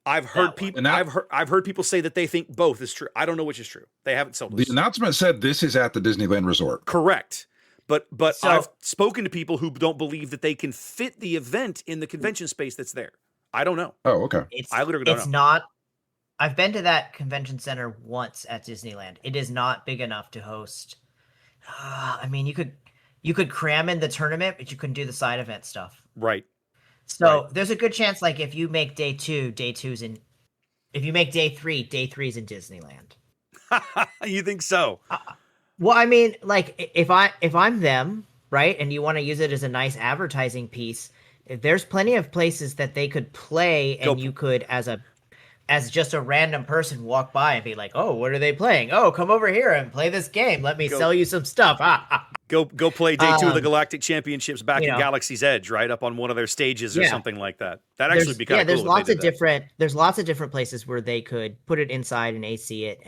I've heard people say that they think both is true. I don't know which is true. They haven't sold us. The announcement said this is at the Disneyland Resort. Correct. But I've spoken to people who don't believe that they can fit the event in the convention space that's there. I don't know. Oh, okay. I literally don't know. It's not. I've been to that convention center once at Disneyland. It is not big enough to host. I mean, you could cram in the tournament, but you couldn't do the side event stuff. Right. So there's a good chance, like, if you make day two's in. If you make day three's in Disneyland. You think so? Well, I mean, like, if I'm them, right, and you want to use it as a nice advertising piece, there's plenty of places that they could play, and you could, as just a random person, walk by and be like, oh, what are they playing? Oh, come over here and play this game. Let me sell you some stuff. Go play day 2 of the Galactic Championships back in Galaxy's Edge, right up on one of their stages or something like that. That actually be kind of cool. There's lots of different places where they could put it inside and AC it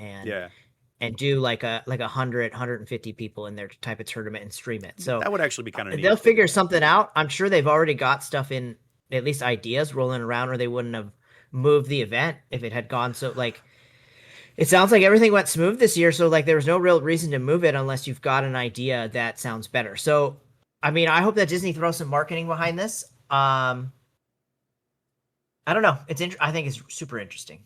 and do like a 150 people in their type of tournament and stream it. So that would actually be kind of neat. They'll figure something out. I'm sure they've already got stuff in, at least ideas rolling around, or they wouldn't have moved the event if it had gone so, like, it sounds like everything went smooth this year, so like there was no real reason to move it unless you've got an idea that sounds better. So I mean, I hope that Disney throws some marketing behind this. I don't know. I think it's super interesting.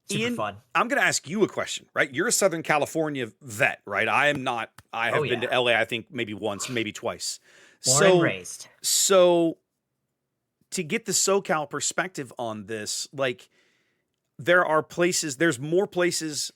Super Ian, fun. I'm going to ask you a question, right? You're a Southern California vet, right? I am not. I have been to LA, I think maybe once, maybe twice. Born and raised. So to get the SoCal perspective on this, like, there's more places,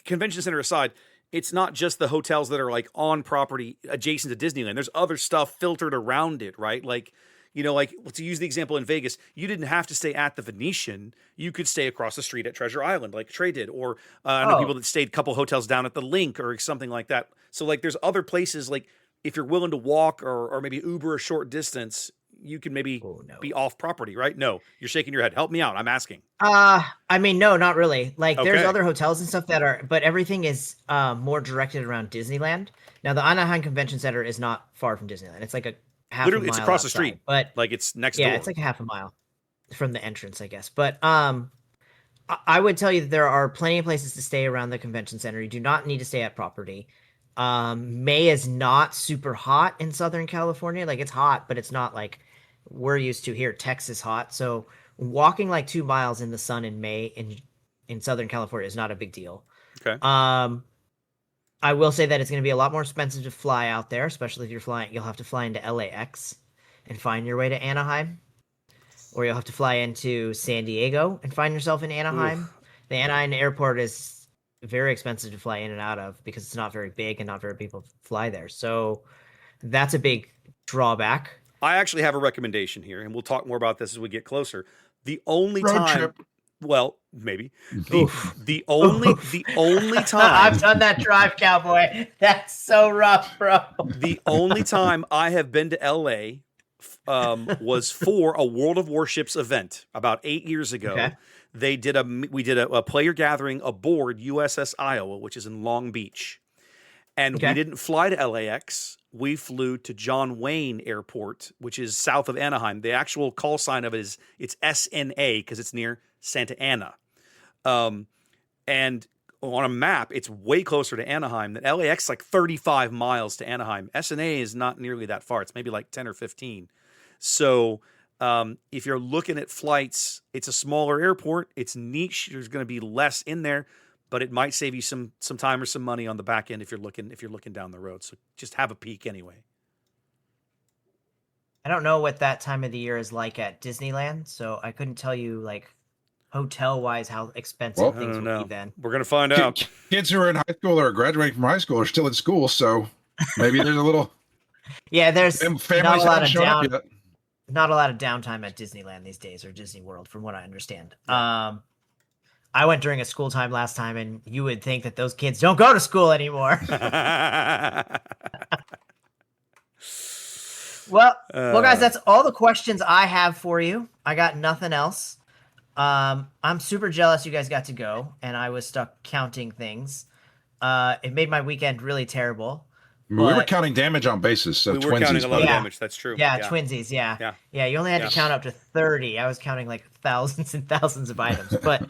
convention center aside, it's not just the hotels that are like on property adjacent to Disneyland. There's other stuff filtered around it, right? Like, like, let's use the example in Vegas. You didn't have to stay at the Venetian. You could stay across the street at Treasure Island, like Trey did. Or I know people that stayed a couple hotels down at the Link or something like that. So, like, there's other places, like, if you're willing to walk or maybe Uber a short distance, you can maybe be off property, right? No, you're shaking your head. Help me out. I'm asking. I mean, no, not really. Like, there's other hotels and stuff that are, but everything is more directed around Disneyland. Now, the Anaheim Convention Center is not far from Disneyland. It's like literally, it's across outside, the street, but like it's next door. Yeah, it's like a half a mile from the entrance, I guess. But I would tell you that there are plenty of places to stay around the convention center. You do not need to stay at property. May is not super hot in Southern California. Like, it's hot, but it's not like we're used to here, Texas hot. So walking like 2 miles in the sun in May in Southern California is not a big deal. Okay. I will say that it's going to be a lot more expensive to fly out there, especially if you're flying. You'll have to fly into LAX and find your way to Anaheim, or you'll have to fly into San Diego and find yourself in Anaheim. Oof. The Anaheim airport is very expensive to fly in and out of because it's not very big and not very people fly there. So that's a big drawback. I actually have a recommendation here, and we'll talk more about this as we get closer. The only Road time, trip. well, maybe the only time I've done that drive, cowboy. That's so rough, bro. The only time I have been to LA was for a World of Warships event about 8 years ago. Okay. we did a player gathering aboard USS Iowa, which is in Long Beach. And we didn't fly to LAX. We flew to John Wayne Airport, which is south of Anaheim. The actual call sign of it is it's SNA because it's near Santa Ana. And on a map, it's way closer to Anaheim than LAX, like 35 miles to Anaheim. SNA is not nearly that far. It's maybe like 10 or 15. So if you're looking at flights, it's a smaller airport. It's niche. There's going to be less in there, but it might save you some time or some money on the back end if you're looking down the road. So just have a peek anyway. I don't know what that time of the year is like at Disneyland, so I couldn't tell you like hotel wise how expensive things would be then. We're gonna find out. Kids who are in high school or graduating from high school are still in school, so maybe there's a little. Yeah, there's not a lot of downtime at Disneyland these days, or Disney World, from what I understand. I went during a school time last time, and you would think that those kids don't go to school anymore. Well, guys, that's all the questions I have for you. I got nothing else. I'm super jealous you guys got to go, and I was stuck counting things. It made my weekend really terrible. We were counting damage on bases, so we were counting a lot of damage. That's true. Yeah, twinsies. Yeah. You only had to count up to 30. I was counting like thousands and thousands of items. But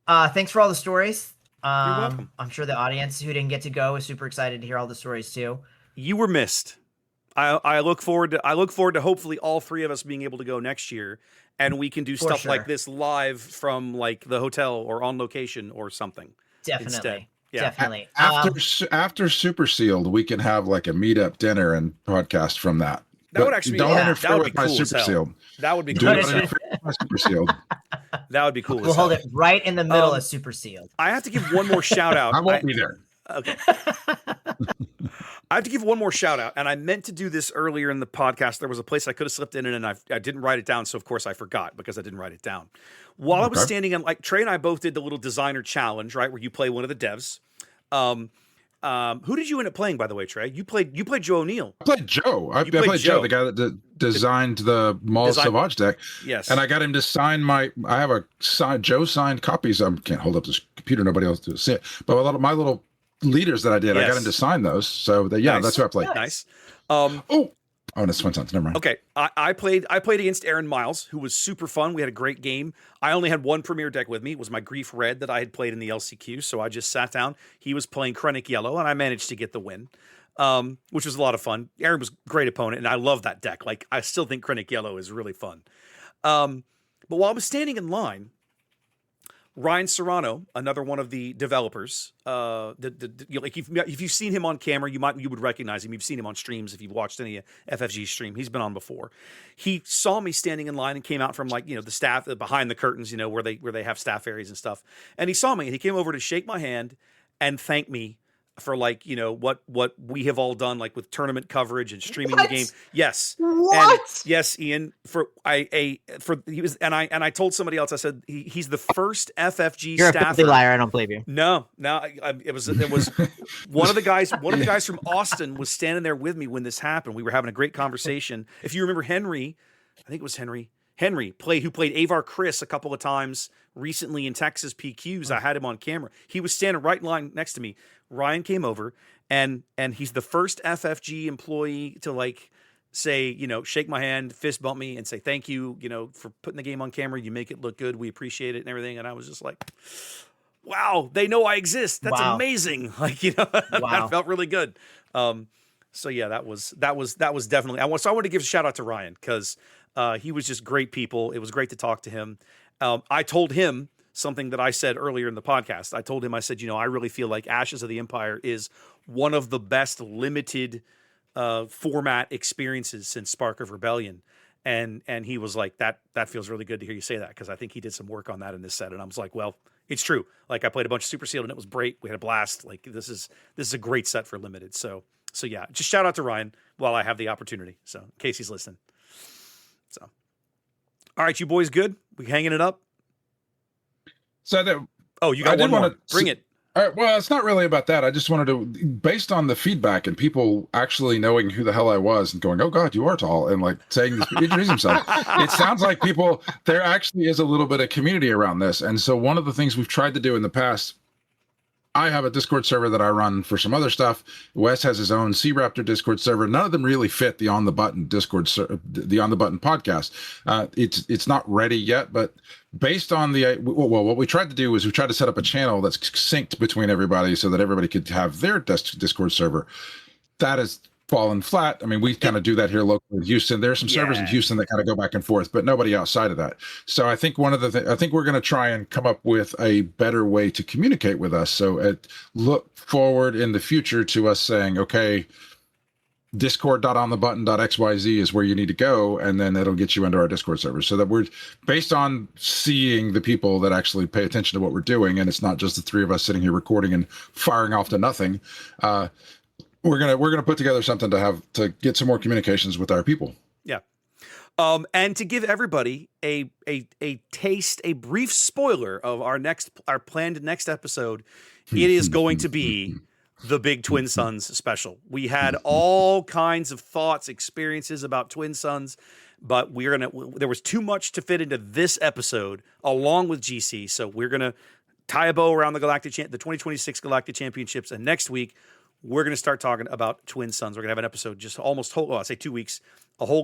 thanks for all the stories. You're welcome. I'm sure the audience who didn't get to go is super excited to hear all the stories too. You were missed. I look forward to hopefully all three of us being able to go next year, and we can do stuff like this live from like the hotel or on location or something. Definitely. Instead. Yeah. Definitely. After Super Sealed, we can have like a meetup dinner and podcast from that. That would actually don't interfere that would with be my cool Super Sealed. That would be Do cool. not interfere with my Super Sealed. That would be cool. We'll hold it right in the middle of Super Sealed. I have to give one more shout out. I won't be there. Okay. I have to give one more shout out, and I meant to do this earlier in the podcast. There was a place I could have slipped in, and I didn't write it down, so of course I forgot because I didn't write it down. While I was standing in, like Trey and I both did the little designer challenge, right, where you play one of the devs. Who did you end up playing, by the way, Trey? You played Joe O'Neill. I played Joe. I played Joe, the guy that designed the Mall Savage deck. Yes. And I got him to sign I have Joe signed copies. I can't hold up this computer. Nobody else to see it. But my little leaders that I did, I got him to sign those. So that's who I played. Nice. That's Swinton's. Never mind. Okay, I played against Aaron Miles, who was super fun. We had a great game. I only had one premier deck with me. It was my Grief Red that I had played in the LCQ, so I just sat down. He was playing Krennic Yellow, and I managed to get the win, which was a lot of fun. Aaron was a great opponent, and I love that deck. Like, I still think Krennic Yellow is really fun. But while I was standing in line, Ryan Serrano, another one of the developers, like if you've seen him on camera, you would recognize him. You've seen him on streams if you've watched any FFG stream. He's been on before. He saw me standing in line and came out from the staff behind the curtains, where they have staff areas and stuff. And he saw me and he came over to shake my hand and thank me for what we have all done, like with tournament coverage and streaming the game. Yes. What? And yes, Ian. I told somebody else. I said he's the first FFG You're staffer. a filthy liar. I don't believe you. No. It was one of the guys. One of the guys from Austin was standing there with me when this happened. We were having a great conversation. If you remember Henry, I think it was Henry who played Avar Chris a couple of times recently in Texas PQs. I had him on camera. He was standing right in line next to me. Ryan came over and he's the first FFG employee to say, shake my hand, fist bump me and say, thank you, for putting the game on camera. You make it look good. We appreciate it and everything. And I was just like, wow, they know I exist. That's amazing. Wow. That felt really good. So yeah, that was definitely, I want to give a shout out to Ryan because he was just great people. It was great to talk to him. I told him something that I said earlier in the podcast. I told him, I said, I really feel like Ashes of the Empire is one of the best limited format experiences since Spark of Rebellion. And he was like, that feels really good to hear you say that because I think he did some work on that in this set. And I was like, well, it's true. Like I played a bunch of Super Sealed and it was great. We had a blast. Like this is a great set for limited. So yeah, just shout out to Ryan while I have the opportunity. So in case he's listening. So, all right, you boys good? We hanging it up? So you got one more. Bring it. Well, it's not really about that. I just wanted to, based on the feedback and people actually knowing who the hell I was and going, "Oh God, you are tall," and like saying, introducing himself. It sounds like there actually is a little bit of community around this. And so one of the things we've tried to do in the past, I have a Discord server that I run for some other stuff. Wes has his own Sea Raptor Discord server. None of them really fit the On the Button the On the Button podcast. It's not ready yet, but based on what we tried to do is we tried to set up a channel that's synced between everybody so that everybody could have their Discord server. That has fallen flat. I mean, we kind of do that here locally in Houston. There are some servers in Houston that kind of go back and forth, but nobody outside of that. So I think I think we're going to try and come up with a better way to communicate with us. So look forward in the future to us saying, okay, discord.onthebutton.xyz is where you need to go, and then it'll get you into our Discord server, so that we're based on seeing the people that actually pay attention to what we're doing, and it's not just the three of us sitting here recording and firing off to nothing. We're gonna put together something to get some more communications with our people. Yeah. And to give everybody a taste, a brief spoiler of our planned next episode, it is going to be the big Twin Sons special. We had all kinds of thoughts, experiences about Twin Sons, but there was too much to fit into this episode along with GC. So we're gonna tie a bow around the 2026 Galactic Championships, and next week we're going to start talking about Twin Sons. We're going to have an episode just almost I'll say 2 weeks,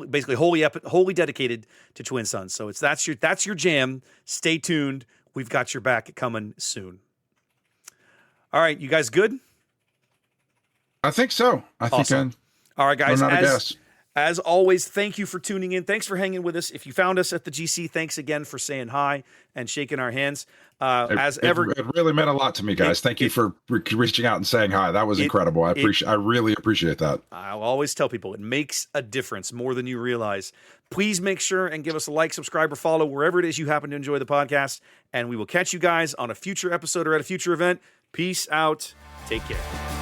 basically wholly dedicated to Twin Sons. So that's your jam. Stay tuned. We've got your back coming soon. All right, you guys good? I think so. Awesome. All right, guys. I'm not a guess. As always, thank you for tuning in. Thanks for hanging with us. If you found us at the GC, thanks again for saying hi and shaking our hands. It really meant a lot to me, guys. Thank you for reaching out and saying hi. That was incredible. I really appreciate that. I'll always tell people it makes a difference more than you realize. Please make sure and give us a like, subscribe, or follow wherever it is you happen to enjoy the podcast. And we will catch you guys on a future episode or at a future event. Peace out. Take care.